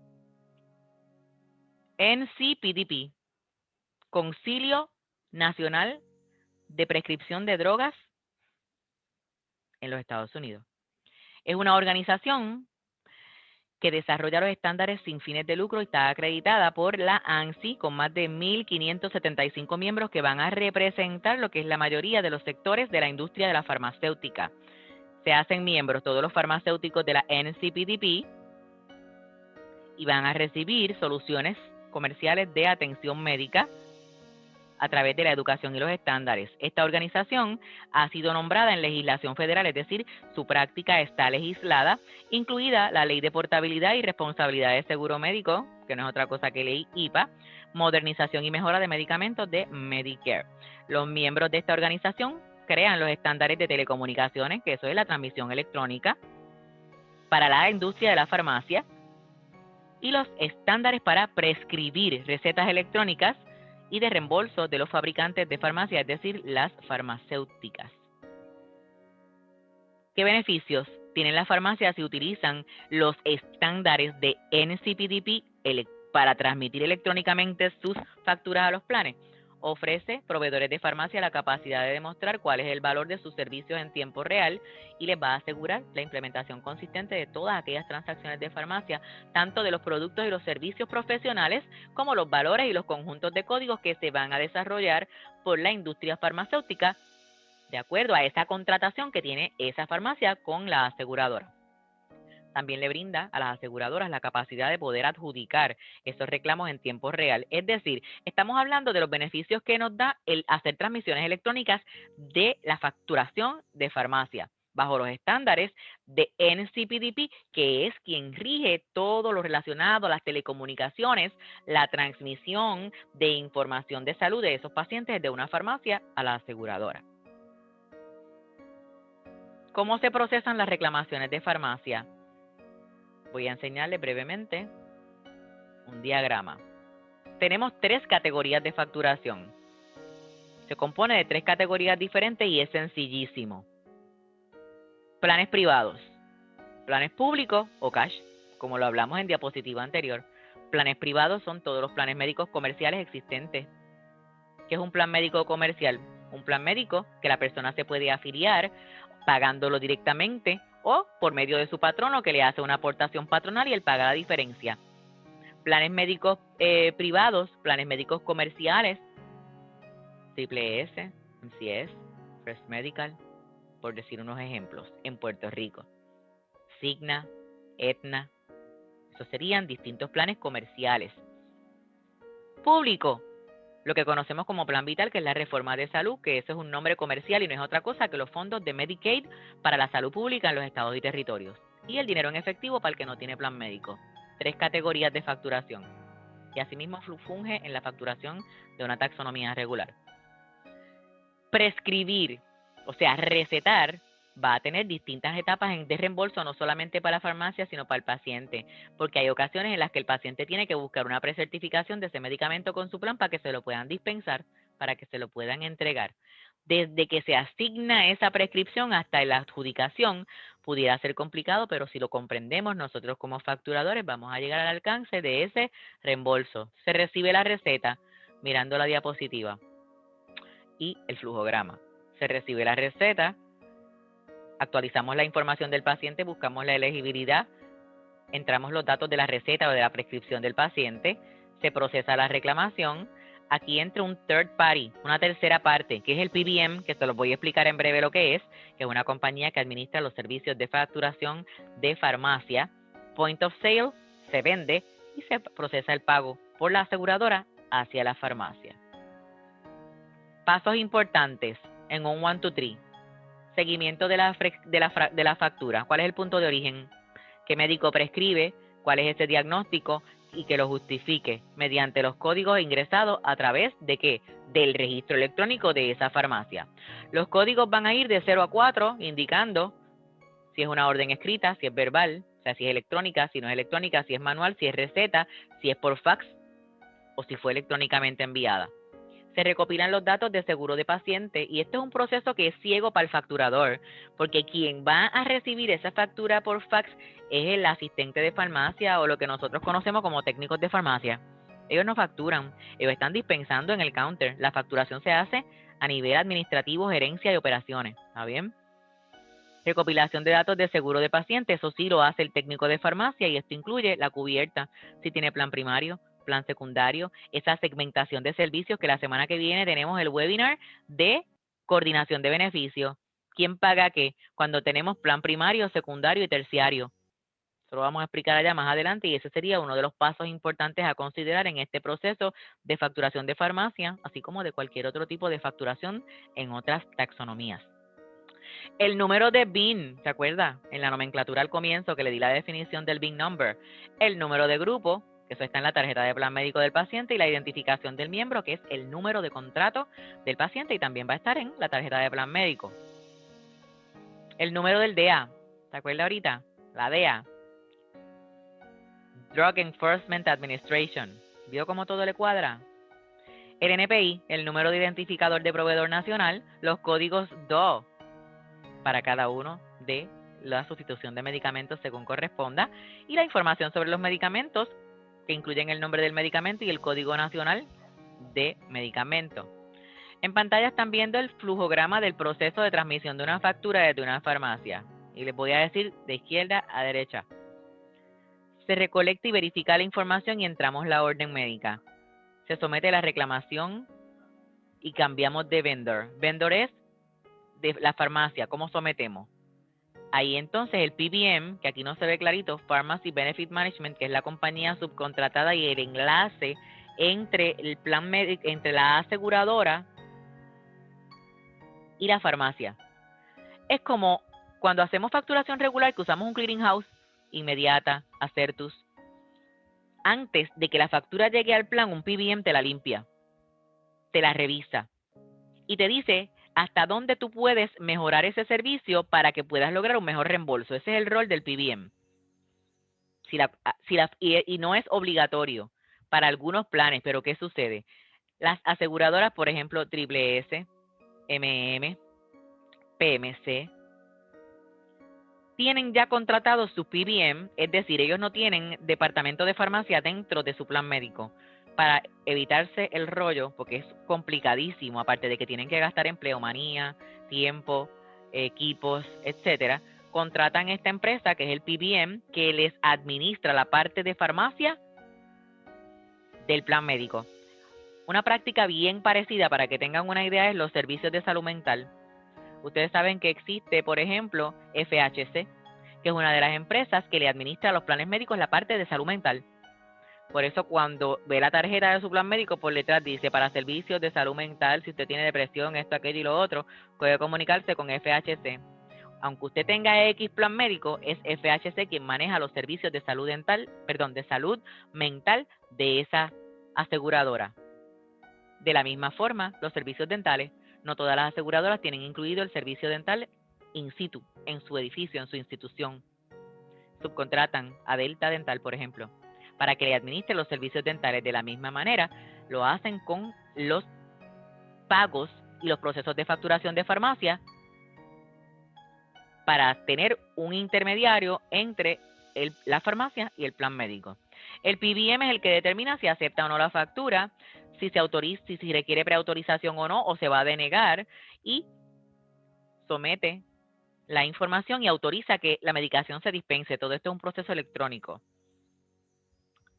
NCPDP, Concilio Nacional de Prescripción de Drogas en los Estados Unidos. Es una organización que desarrolla los estándares sin fines de lucro y está acreditada por la ANSI con más de 1.575 miembros que van a representar lo que es la mayoría de los sectores de la industria de la farmacéutica. Se hacen miembros todos los farmacéuticos de la NCPDP y van a recibir soluciones comerciales de atención médica a través de la educación y los estándares. Esta organización ha sido nombrada en legislación federal, es decir, su práctica está legislada, incluida la Ley de Portabilidad y Responsabilidad de Seguro Médico, que no es otra cosa que ley IPA, Modernización y Mejora de Medicamentos de Medicare. Los miembros de esta organización crean los estándares de telecomunicaciones, que eso es la transmisión electrónica, para la industria de la farmacia, y los estándares para prescribir recetas electrónicas y de reembolso de los fabricantes de farmacia, es decir, las farmacéuticas. ¿Qué beneficios tienen las farmacias si utilizan los estándares de NCPDP para transmitir electrónicamente sus facturas a los planes? Ofrece proveedores de farmacia la capacidad de demostrar cuál es el valor de sus servicios en tiempo real y les va a asegurar la implementación consistente de todas aquellas transacciones de farmacia, tanto de los productos y los servicios profesionales como los valores y los conjuntos de códigos que se van a desarrollar por la industria farmacéutica de acuerdo a esa contratación que tiene esa farmacia con la aseguradora. También le brinda a las aseguradoras la capacidad de poder adjudicar esos reclamos en tiempo real. Es decir, estamos hablando de los beneficios que nos da el hacer transmisiones electrónicas de la facturación de farmacia bajo los estándares de NCPDP, que es quien rige todo lo relacionado a las telecomunicaciones, la transmisión de información de salud de esos pacientes de una farmacia a la aseguradora. ¿Cómo se procesan las reclamaciones de farmacia? Voy a enseñarles brevemente un diagrama. Tenemos 3 categorías de facturación. Se compone de 3 categorías diferentes y es sencillísimo. Planes privados, planes públicos o cash, como lo hablamos en diapositiva anterior. Planes privados son todos los planes médicos comerciales existentes. ¿Qué es un plan médico comercial? Un plan médico que la persona se puede afiliar pagándolo directamente o por medio de su patrono que le hace una aportación patronal y él paga la diferencia. Planes médicos privados, planes médicos comerciales, Triple S, MCS, First Medical, por decir unos ejemplos, en Puerto Rico. Cigna, Aetna, esos serían distintos planes comerciales. Público, lo que conocemos como Plan Vital, que es la reforma de salud, que eso es un nombre comercial y no es otra cosa que los fondos de Medicaid para la salud pública en los estados y territorios. Y el dinero en efectivo para el que no tiene plan médico. 3 categorías de facturación. Y asimismo funge en la facturación de una taxonomía regular. Prescribir, o sea, recetar, va a tener distintas etapas de reembolso, no solamente para la farmacia, sino para el paciente, porque hay ocasiones en las que el paciente tiene que buscar una precertificación de ese medicamento con su plan para que se lo puedan dispensar, para que se lo puedan entregar. Desde que se asigna esa prescripción hasta la adjudicación, pudiera ser complicado, pero si lo comprendemos nosotros como facturadores, vamos a llegar al alcance de ese reembolso. Se recibe la receta, mirando la diapositiva y el flujograma. Se recibe la receta, actualizamos la información del paciente, buscamos la elegibilidad, entramos los datos de la receta o de la prescripción del paciente, se procesa la reclamación. Aquí entra un third party, una tercera parte, que es el PBM, que se los voy a explicar en breve lo que es una compañía que administra los servicios de facturación de farmacia. Point of sale, se vende y se procesa el pago por la aseguradora hacia la farmacia. Pasos importantes en un 1, 2, 3. Seguimiento de la factura. ¿Cuál es el punto de origen? ¿Qué médico prescribe? ¿Cuál es ese diagnóstico? Y que lo justifique mediante los códigos ingresados a través de ¿qué? Del registro electrónico de esa farmacia. Los códigos van a ir de 0 a 4, indicando si es una orden escrita, si es verbal, o sea, si es electrónica, si no es electrónica, si es manual, si es receta, si es por fax o si fue electrónicamente enviada. Se recopilan los datos de seguro de paciente y este es un proceso que es ciego para el facturador, porque quien va a recibir esa factura por fax es el asistente de farmacia o lo que nosotros conocemos como técnicos de farmacia. Ellos no facturan, ellos están dispensando en el counter. La facturación se hace a nivel administrativo, gerencia y operaciones. ¿Está bien? Recopilación de datos de seguro de paciente, eso sí lo hace el técnico de farmacia y esto incluye la cubierta, si tiene plan primario, plan secundario, esa segmentación de servicios que la semana que viene tenemos el webinar de coordinación de beneficios. ¿Quién paga qué? Cuando tenemos plan primario, secundario y terciario. Eso lo vamos a explicar allá más adelante y ese sería uno de los pasos importantes a considerar en este proceso de facturación de farmacia, así como de cualquier otro tipo de facturación en otras taxonomías. El número de BIN, ¿se acuerda? En la nomenclatura al comienzo que le di la definición del BIN number. El número de grupo, que eso está en la tarjeta de plan médico del paciente, y la identificación del miembro, que es el número de contrato del paciente y también va a estar en la tarjeta de plan médico. El número del DEA, ¿se acuerda ahorita? La DEA. Drug Enforcement Administration. ¿Vio cómo todo le cuadra? El NPI, el número de identificador de proveedor nacional, los códigos DO. para cada uno de la sustitución de medicamentos según corresponda, y la información sobre los medicamentos, que incluyen el nombre del medicamento y el código nacional de medicamento. En pantalla están viendo el flujograma del proceso de transmisión de una factura desde una farmacia. Y les voy a decir de izquierda a derecha. Se recolecta y verifica la información y entramos la orden médica. Se somete la reclamación y cambiamos de vendor. Vendor es de la farmacia. ¿Cómo sometemos? Ahí entonces el PBM, que aquí no se ve clarito, Pharmacy Benefit Management, que es la compañía subcontratada y el enlace entre el plan médico, entre la aseguradora y la farmacia. Es como cuando hacemos facturación regular que usamos un clearinghouse, Inmediata, Acertus. Antes de que la factura llegue al plan, un PBM te la limpia, te la revisa y te dice hasta dónde tú puedes mejorar ese servicio para que puedas lograr un mejor reembolso. Ese es el rol del PBM. Y no es obligatorio para algunos planes, pero ¿qué sucede? Las aseguradoras, por ejemplo, Triple S, MM, PMC, tienen ya contratado su PBM, es decir, ellos no tienen departamento de farmacia dentro de su plan médico para evitarse el rollo, porque es complicadísimo, aparte de que tienen que gastar empleomanía, tiempo, equipos, etcétera. Contratan esta empresa que es el PBM, que les administra la parte de farmacia del plan médico. Una práctica bien parecida, para que tengan una idea, es los servicios de salud mental. Ustedes saben que existe, por ejemplo, FHC, que es una de las empresas que le administra a los planes médicos la parte de salud mental. Por eso cuando ve la tarjeta de su plan médico, por detrás dice, para servicios de salud mental, si usted tiene depresión, esto, aquello y lo otro, puede comunicarse con FHC. Aunque usted tenga X plan médico, es FHC quien maneja los servicios de salud dental, de salud mental de esa aseguradora. De la misma forma, los servicios dentales, no todas las aseguradoras tienen incluido el servicio dental in situ, en su edificio, en su institución. Subcontratan a Delta Dental, por ejemplo, para que le administre los servicios dentales. De la misma manera, lo hacen con los pagos y los procesos de facturación de farmacia para tener un intermediario entre la farmacia y el plan médico. El PBM es el que determina si acepta o no la factura, si se autoriza, si requiere preautorización o no, o se va a denegar, y somete la información y autoriza que la medicación se dispense. Todo esto es un proceso electrónico.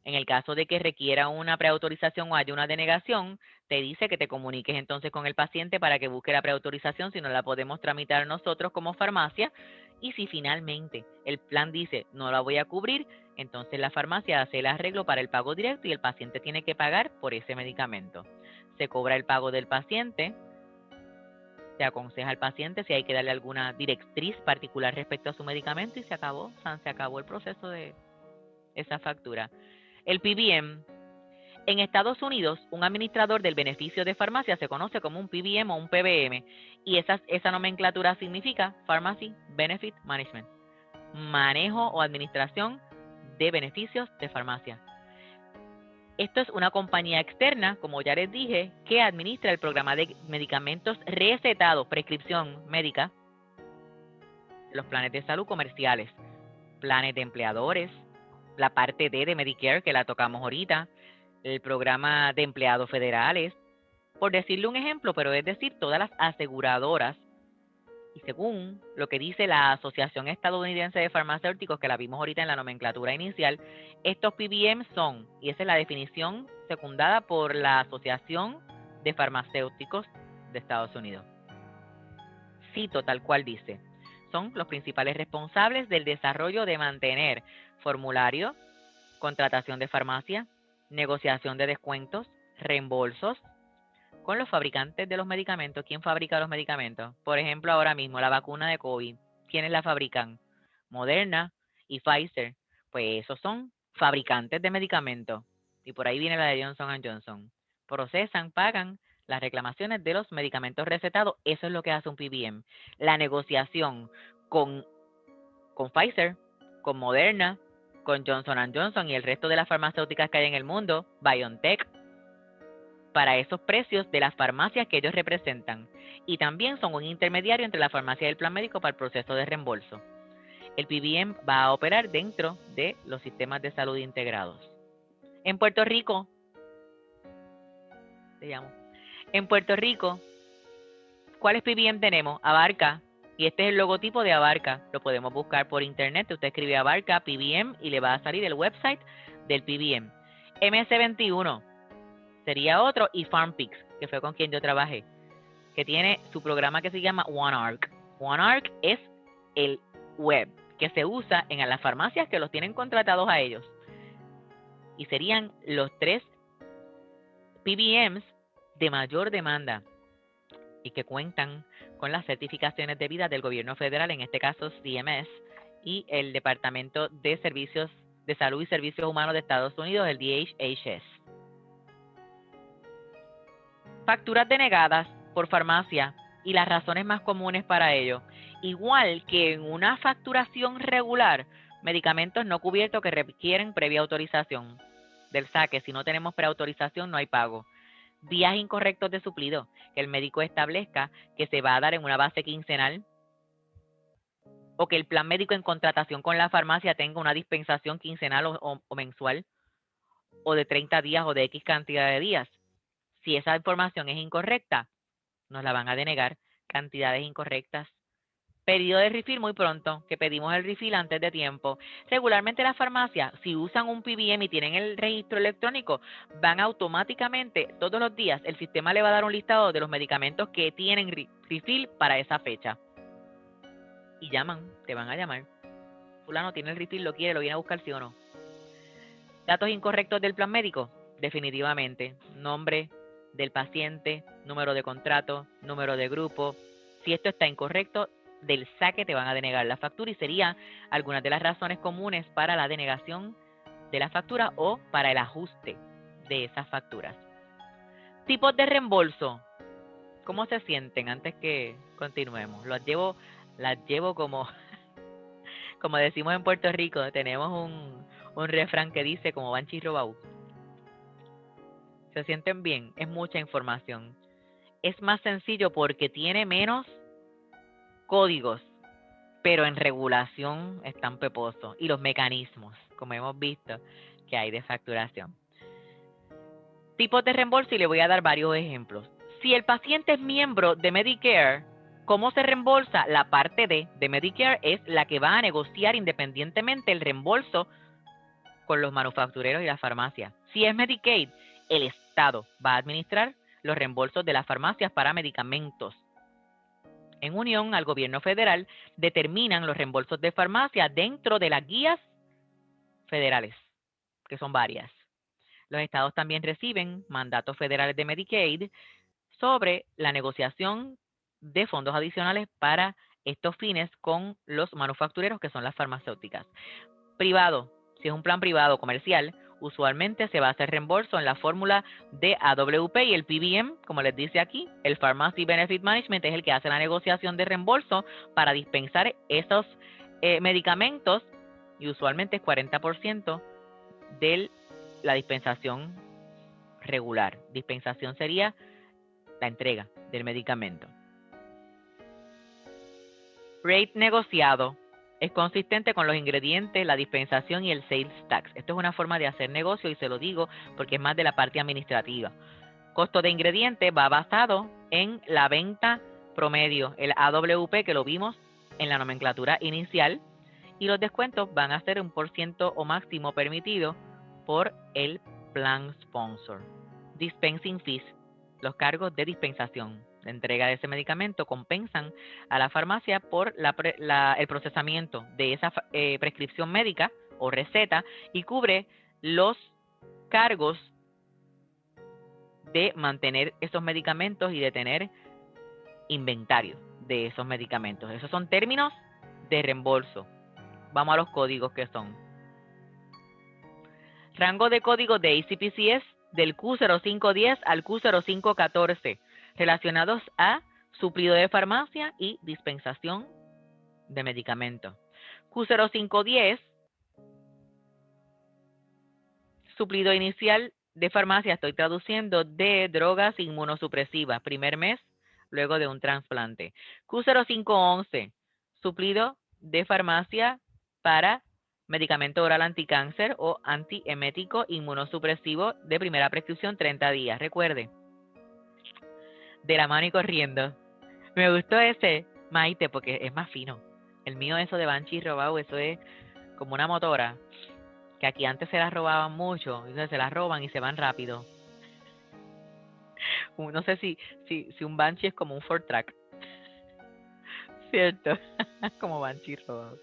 En el caso de que requiera una preautorización o haya una denegación, te dice que te comuniques entonces con el paciente para que busque la preautorización, si no la podemos tramitar nosotros como farmacia. Y si finalmente el plan dice no la voy a cubrir, entonces la farmacia hace el arreglo para el pago directo y el paciente tiene que pagar por ese medicamento. Se cobra el pago del paciente, se aconseja al paciente si hay que darle alguna directriz particular respecto a su medicamento y se acabó el proceso de esa factura. El PBM, en Estados Unidos, un administrador del beneficio de farmacia se conoce como un PBM o un PBM, y esa nomenclatura significa Pharmacy Benefit Management, manejo o administración de beneficios de farmacia. Esto es una compañía externa, como ya les dije, que administra el programa de medicamentos recetados, prescripción médica, los planes de salud comerciales, planes de empleadores, la parte D de Medicare, que la tocamos ahorita, el programa de empleados federales, por decirle un ejemplo, pero es decir, todas las aseguradoras, y según lo que dice la Asociación Estadounidense de Farmacéuticos, que la vimos ahorita en la nomenclatura inicial, estos PBM son, y esa es la definición secundada por la Asociación de Farmacéuticos de Estados Unidos. Cito tal cual dice, son los principales responsables del desarrollo de mantener formulario, contratación de farmacia, negociación de descuentos, reembolsos con los fabricantes de los medicamentos. ¿Quién fabrica los medicamentos? Por ejemplo, ahora mismo la vacuna de COVID, ¿quiénes la fabrican? Moderna y Pfizer. Pues esos son fabricantes de medicamentos. Y por ahí viene la de Johnson & Johnson. Procesan, pagan las reclamaciones de los medicamentos recetados. Eso es lo que hace un PBM. La negociación con Pfizer, con Moderna, con Johnson & Johnson y el resto de las farmacéuticas que hay en el mundo, BioNTech, para esos precios de las farmacias que ellos representan. Y también son un intermediario entre la farmacia y el plan médico para el proceso de reembolso. El PBM va a operar dentro de los sistemas de salud integrados. En Puerto Rico, ¿cuáles PBM tenemos? Abarca, y este es el logotipo de Abarca. Lo podemos buscar por internet. Usted escribe Abarca PBM y le va a salir el website del PBM. MS21 sería otro, y PharmPix, que fue con quien yo trabajé, que tiene su programa que se llama OneArc. OneArc es el web que se usa en las farmacias que los tienen contratados a ellos. Y serían los 3 PBMs de mayor demanda y que cuentan con las certificaciones debidas del gobierno federal, en este caso CMS, y el Departamento de Servicios de Salud y Servicios Humanos de Estados Unidos, el DHHS. Facturas denegadas por farmacia y las razones más comunes para ello. Igual que en una facturación regular, medicamentos no cubiertos que requieren previa autorización del saque. Si no tenemos preautorización, no hay pago. Días incorrectos de suplido, que el médico establezca que se va a dar en una base quincenal, o que el plan médico en contratación con la farmacia tenga una dispensación quincenal o mensual, o de 30 días o de X cantidad de días. Si esa información es incorrecta, nos la van a denegar. Cantidades incorrectas. Pedido de refill muy pronto, que pedimos el refill antes de tiempo. Regularmente las farmacias, si usan un PBM y tienen el registro electrónico, van automáticamente, todos los días, el sistema le va a dar un listado de los medicamentos que tienen refill para esa fecha. Y llaman, te van a llamar. Fulano tiene el refill, lo quiere, lo viene a buscar, sí o no. Datos incorrectos del plan médico, definitivamente. Nombre del paciente, número de contrato, número de grupo. Si esto está incorrecto, del saque te van a denegar la factura y serían algunas de las razones comunes para la denegación de la factura o para el ajuste de esas facturas. Tipos de reembolso. ¿Cómo se sienten antes que continuemos? Las llevo como, como decimos en Puerto Rico, tenemos un refrán que dice como Banchi Robau. ¿Se sienten bien? Es mucha información. Es más sencillo porque tiene menos códigos, pero en regulación están peposos. Y los mecanismos, como hemos visto, que hay de facturación. Tipos de reembolso, y le voy a dar varios ejemplos. Si el paciente es miembro de Medicare, ¿cómo se reembolsa? La parte D de Medicare es la que va a negociar independientemente el reembolso con los manufactureros y las farmacias. Si es Medicaid, el Estado va a administrar los reembolsos de las farmacias para medicamentos. En unión al gobierno federal, determinan los reembolsos de farmacia dentro de las guías federales, que son varias. Los estados también reciben mandatos federales de Medicaid sobre la negociación de fondos adicionales para estos fines con los manufactureros, que son las farmacéuticas. Privado, si es un plan privado comercial, usualmente se va a hacer reembolso en la fórmula de AWP, y el PBM, como les dice aquí, el Pharmacy Benefit Management, es el que hace la negociación de reembolso para dispensar esos medicamentos, y usualmente es 40% de la dispensación regular. Dispensación sería la entrega del medicamento. Rate negociado. Es consistente con los ingredientes, la dispensación y el sales tax. Esto es una forma de hacer negocio y se lo digo porque es más de la parte administrativa. Costo de ingrediente va basado en la venta promedio, el AWP, que lo vimos en la nomenclatura inicial, y los descuentos van a ser 1% o máximo permitido por el plan sponsor. Dispensing fees, los cargos de dispensación. La entrega de ese medicamento compensan a la farmacia por el procesamiento de esa prescripción médica o receta y cubre los cargos de mantener esos medicamentos y de tener inventario de esos medicamentos. Esos son términos de reembolso. Vamos a los códigos que son. Rango de códigos de ACPCS del Q0510 al Q0514, relacionados a suplido de farmacia y dispensación de medicamentos. Q0510, suplido inicial de farmacia, estoy traduciendo, de drogas inmunosupresivas, primer mes luego de un trasplante. Q0511, suplido de farmacia para medicamento oral anticáncer o antiemético inmunosupresivo de primera prescripción 30 días. Recuerde, de la mano y corriendo. Me gustó ese, Maite, porque es más fino. El mío, eso de Banshee robado, eso es como una motora, que aquí antes se las robaban mucho, entonces se las roban y se van rápido. No sé si un Banshee es como un Ford Track. ¿Cierto? Como Banshee robado.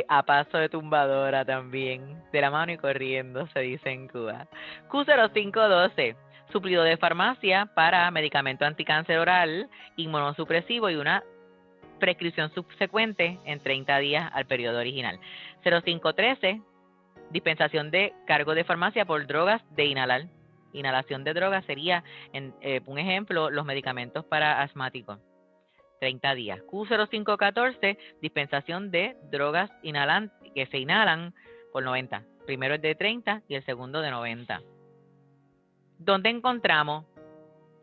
A paso de tumbadora también, de la mano y corriendo, se dice en Cuba. Q0512, suplido de farmacia para medicamento anticáncer oral, inmunosupresivo y una prescripción subsecuente en 30 días al periodo original. 0513, dispensación de cargo de farmacia por drogas de inhalar. Inhalación de drogas sería, un ejemplo, los medicamentos para asmáticos. 30 días. Q0514, dispensación de drogas que se inhalan por 90. Primero es de 30 y el segundo de 90. ¿Dónde encontramos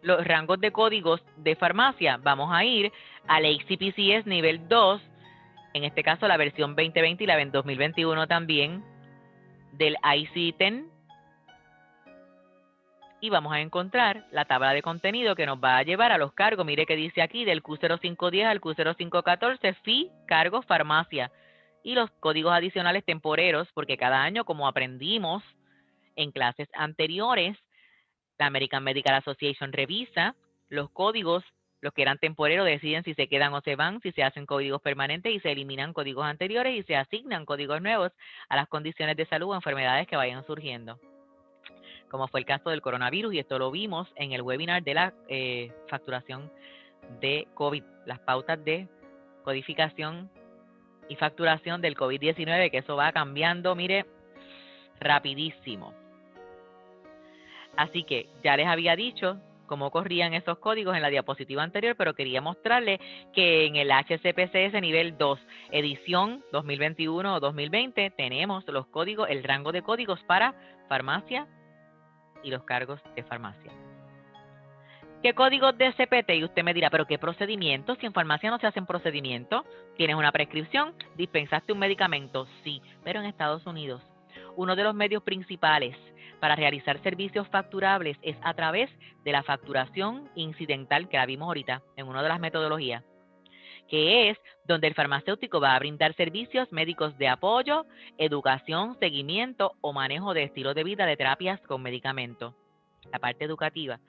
los rangos de códigos de farmacia? Vamos a ir al HCPCS nivel 2, en este caso la versión 2020 y la 2021 también, del ICD-10, y vamos a encontrar la tabla de contenido que nos va a llevar a los cargos. Mire que dice aquí del Q0510 al Q0514, fee, cargos, farmacia, y los códigos adicionales temporeros, porque cada año, como aprendimos en clases anteriores, la American Medical Association revisa los códigos. Los que eran temporeros deciden si se quedan o se van, si se hacen códigos permanentes y se eliminan códigos anteriores y se asignan códigos nuevos a las condiciones de salud o enfermedades que vayan surgiendo, como fue el caso del coronavirus, y esto lo vimos en el webinar de la facturación de COVID, las pautas de codificación y facturación del COVID-19, que eso va cambiando, mire, rapidísimo. Así que ya les había dicho cómo corrían esos códigos en la diapositiva anterior, pero quería mostrarles que en el HCPCS nivel 2, edición 2021 o 2020, tenemos los códigos, el rango de códigos para farmacia y los cargos de farmacia. ¿Qué códigos de CPT? Y usted me dirá, ¿pero qué procedimientos? Si en farmacia no se hacen procedimientos, tienes una prescripción, dispensaste un medicamento, sí, pero en Estados Unidos, uno de los medios principales para realizar servicios facturables es a través de la facturación incidental, que la vimos ahorita en una de las metodologías, que es donde el farmacéutico va a brindar servicios médicos de apoyo, educación, seguimiento o manejo de estilos de vida de terapias con medicamentos. La parte educativa,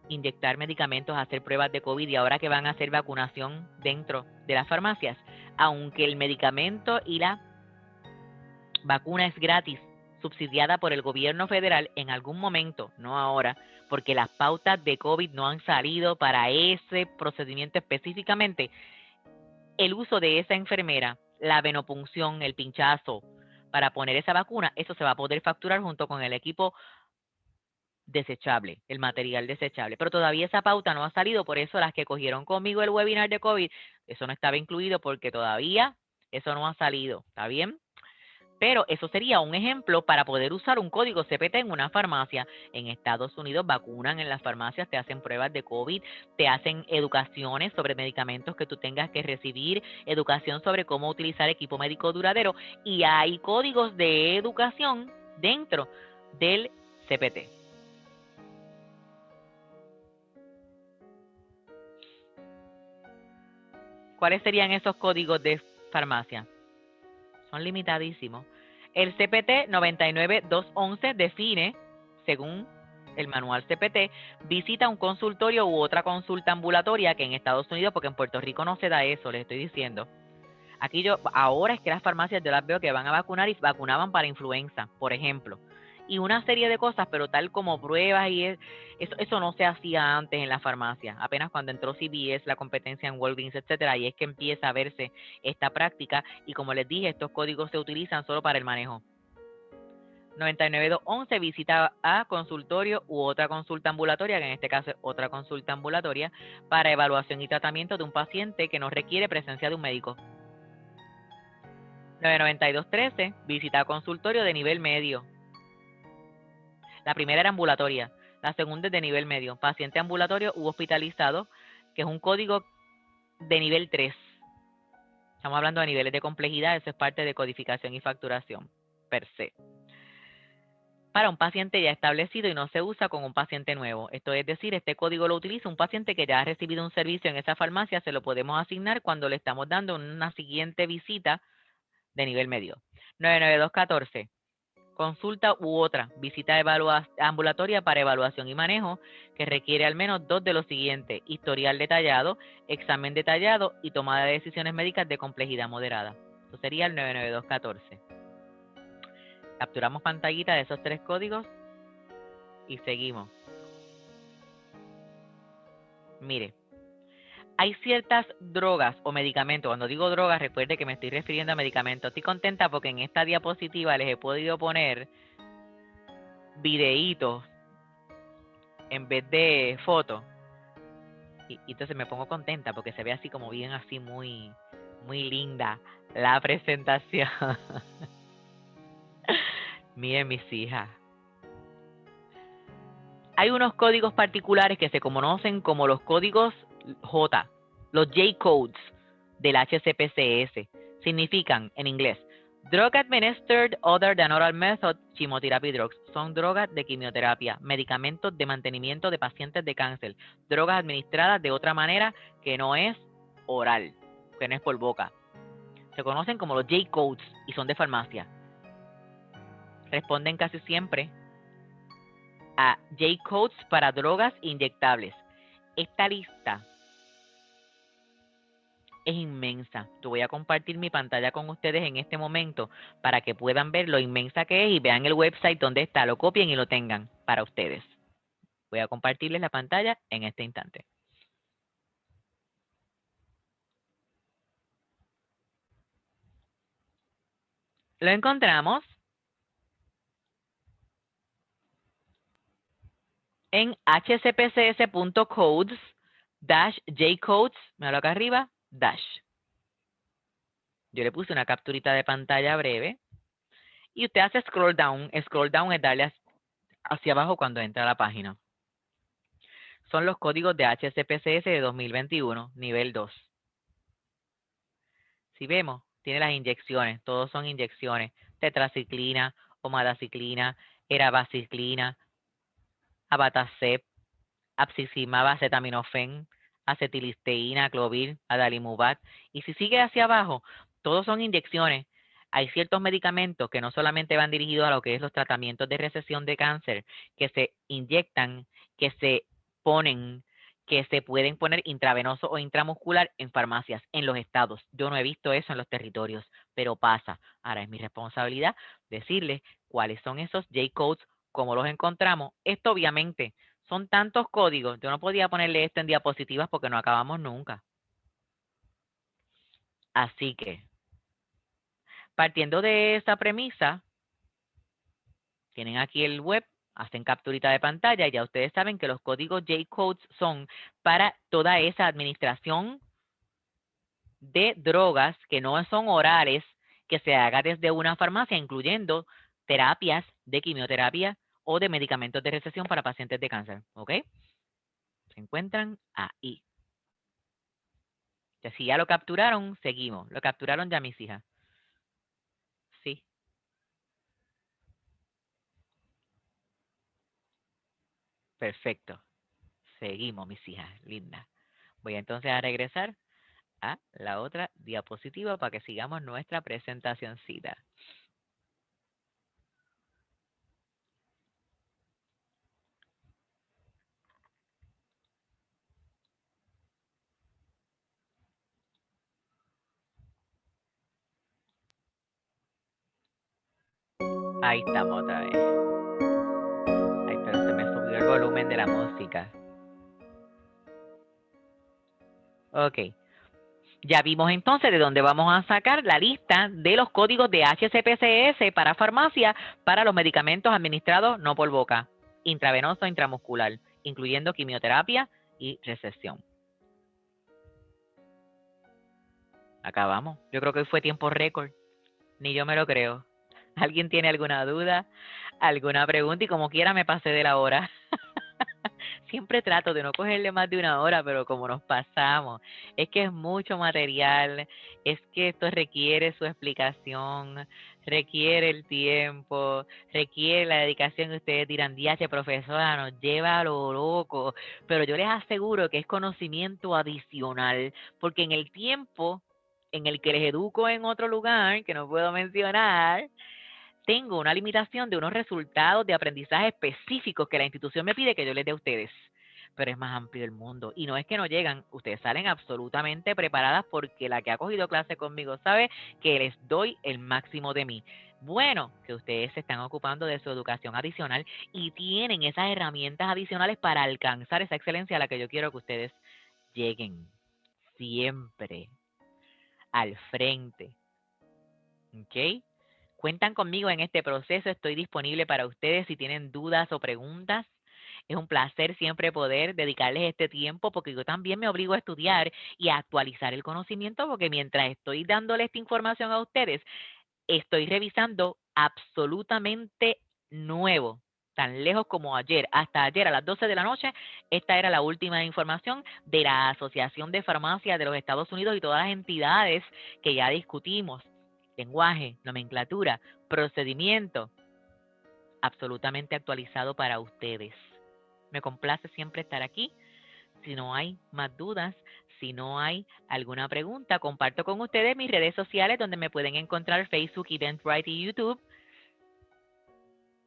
inyectar medicamentos, hacer pruebas de COVID, y ahora que van a hacer vacunación dentro de las farmacias, aunque el medicamento y la vacuna es gratis, subsidiada por el gobierno federal, en algún momento, no ahora, porque las pautas de COVID no han salido para ese procedimiento específicamente, el uso de esa enfermera, la venopunción, el pinchazo, para poner esa vacuna, eso se va a poder facturar junto con el equipo desechable, el material desechable. Pero todavía esa pauta no ha salido, por eso las que cogieron conmigo el webinar de COVID, eso no estaba incluido porque todavía eso no ha salido, ¿está bien? Pero eso sería un ejemplo para poder usar un código CPT en una farmacia. En Estados Unidos vacunan en las farmacias, te hacen pruebas de COVID, te hacen educaciones sobre medicamentos que tú tengas que recibir, educación sobre cómo utilizar equipo médico duradero, y hay códigos de educación dentro del CPT. ¿Cuáles serían esos códigos de farmacia? Son limitadísimos. El CPT 99211 define, según el manual CPT, visita un consultorio u otra consulta ambulatoria, que en Estados Unidos, porque en Puerto Rico no se da eso, les estoy diciendo. Aquí ahora es que las farmacias yo las veo que van a vacunar y vacunaban para influenza, por ejemplo. Y una serie de cosas, pero tal como pruebas y eso no se hacía antes en la farmacia. Apenas cuando entró CVS, la competencia en Walgreens, etcétera, y es que empieza a verse esta práctica. Y como les dije, estos códigos se utilizan solo para el manejo. 99211, visita a consultorio u otra consulta ambulatoria, que en este caso es otra consulta ambulatoria, para evaluación y tratamiento de un paciente que no requiere presencia de un médico. 992-13, visita consultorio de nivel medio. La primera era ambulatoria, la segunda es de nivel medio. Paciente ambulatorio u hospitalizado, que es un código de nivel 3. Estamos hablando de niveles de complejidad, eso es parte de codificación y facturación, per se. Para un paciente ya establecido y no se usa con un paciente nuevo. Esto es decir, este código lo utiliza un paciente que ya ha recibido un servicio en esa farmacia, se lo podemos asignar cuando le estamos dando una siguiente visita de nivel medio. 992-14, consulta u otra visita ambulatoria para evaluación y manejo que requiere al menos 2 de los siguientes: historial detallado, examen detallado y tomada de decisiones médicas de complejidad moderada. Eso sería el 992-14. Capturamos pantallita de esos 3 códigos y seguimos. Mire, hay ciertas drogas o medicamentos. Cuando digo drogas, recuerde que me estoy refiriendo a medicamentos. Estoy contenta porque en esta diapositiva les he podido poner videitos en vez de fotos. Y entonces me pongo contenta porque se ve así como bien, así muy, muy linda la presentación. Miren mis hijas. Hay unos códigos particulares que se conocen como los códigos J, los J-codes del HCPCS. Significan, en inglés, Drug Administered Other Than Oral Method Chemotherapy Drugs. Son drogas de quimioterapia, medicamentos de mantenimiento de pacientes de cáncer, drogas administradas de otra manera que no es oral, que no es por boca. Se conocen como los J-codes y son de farmacia. Responden casi siempre a J-codes para drogas inyectables. Esta lista es inmensa. Yo voy a compartir mi pantalla con ustedes en este momento para que puedan ver lo inmensa que es y vean el website donde está, lo copien y lo tengan para ustedes. Voy a compartirles la pantalla en este instante. Lo encontramos en hcpcs.codes-jcodes, míralo acá arriba, dash. Yo le puse una capturita de pantalla breve y usted hace scroll down. Scroll down es darle hacia abajo cuando entra a la página. Son los códigos de HCPCS de 2021, nivel 2. Si vemos, tiene las inyecciones, todos son inyecciones: tetraciclina, omadaciclina, erabaciclina, abatacept, abcicimab, acetaminofén, acetilisteína, clovir, adalimumab. Y si sigue hacia abajo, todos son inyecciones. Hay ciertos medicamentos que no solamente van dirigidos a lo que es los tratamientos de resección de cáncer, que se inyectan, que se ponen, que se pueden poner intravenoso o intramuscular en farmacias, en los estados. Yo no he visto eso en los territorios, pero pasa. Ahora es mi responsabilidad decirles cuáles son esos J-codes, cómo los encontramos. Esto obviamente son tantos códigos, yo no podía ponerle esto en diapositivas porque no acabamos nunca. Así que, partiendo de esa premisa, tienen aquí el web, hacen capturita de pantalla y ya ustedes saben que los códigos J-codes son para toda esa administración de drogas que no son orales, que se haga desde una farmacia, incluyendo terapias de quimioterapia o de medicamentos de recesión para pacientes de cáncer. ¿Ok? Se encuentran ahí. Si ya lo capturaron, seguimos. Lo capturaron ya mis hijas. Sí. Perfecto. Seguimos, mis hijas. Linda. Voy entonces a regresar a la otra diapositiva para que sigamos nuestra presentacioncita. Ahí estamos otra vez. Ay, pero se me subió el volumen de la música. Ok. Ya vimos entonces de dónde vamos a sacar la lista de los códigos de HCPCS para farmacia para los medicamentos administrados no por boca, intravenoso, intramuscular, incluyendo quimioterapia y recesión. Acabamos. Yo creo que hoy fue tiempo récord. Ni yo me lo creo. ¿Alguien tiene alguna duda, alguna pregunta? Y como quiera me pasé de la hora. Siempre trato de no cogerle más de una hora, pero como nos pasamos, es que es mucho material, es que esto requiere su explicación, requiere el tiempo, requiere la dedicación que ustedes dirán, diache, profesora, nos lleva a lo loco, pero yo les aseguro que es conocimiento adicional, porque en el tiempo en el que les educo en otro lugar, que no puedo mencionar, tengo una limitación de unos resultados de aprendizaje específicos que la institución me pide que yo les dé a ustedes. Pero es más amplio el mundo. Y no es que no llegan, ustedes salen absolutamente preparadas porque la que ha cogido clase conmigo sabe que les doy el máximo de mí. Bueno, que ustedes se están ocupando de su educación adicional y tienen esas herramientas adicionales para alcanzar esa excelencia a la que yo quiero que ustedes lleguen. Siempre al frente. ¿Ok? Cuentan conmigo en este proceso, estoy disponible para ustedes si tienen dudas o preguntas. Es un placer siempre poder dedicarles este tiempo porque yo también me obligo a estudiar y a actualizar el conocimiento porque mientras estoy dándole esta información a ustedes, estoy revisando absolutamente nuevo, tan lejos como ayer. Hasta ayer a las 12 de la noche, esta era la última información de la Asociación de Farmacias de los Estados Unidos y todas las entidades que ya discutimos. Lenguaje, nomenclatura, procedimiento, absolutamente actualizado para ustedes. Me complace siempre estar aquí. Si no hay más dudas, si no hay alguna pregunta, comparto con ustedes mis redes sociales donde me pueden encontrar Facebook, Eventbrite y YouTube.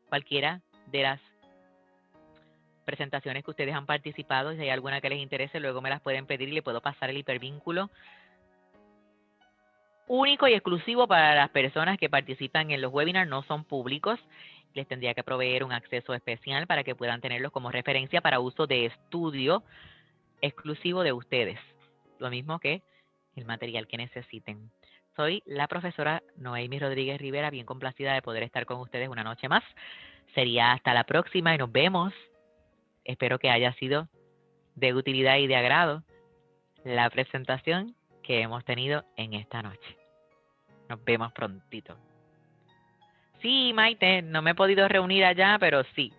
Cualquiera de las presentaciones que ustedes han participado, si hay alguna que les interese, luego me las pueden pedir y le puedo pasar el hipervínculo único y exclusivo para las personas que participan en los webinars, no son públicos. Les tendría que proveer un acceso especial para que puedan tenerlos como referencia para uso de estudio exclusivo de ustedes. Lo mismo que el material que necesiten. Soy la profesora Noemi Rodríguez Rivera, bien complacida de poder estar con ustedes una noche más. Sería hasta la próxima y nos vemos. Espero que haya sido de utilidad y de agrado la presentación que hemos tenido en esta noche. Nos vemos prontito. Sí, Maite, no me he podido reunir allá, pero sí,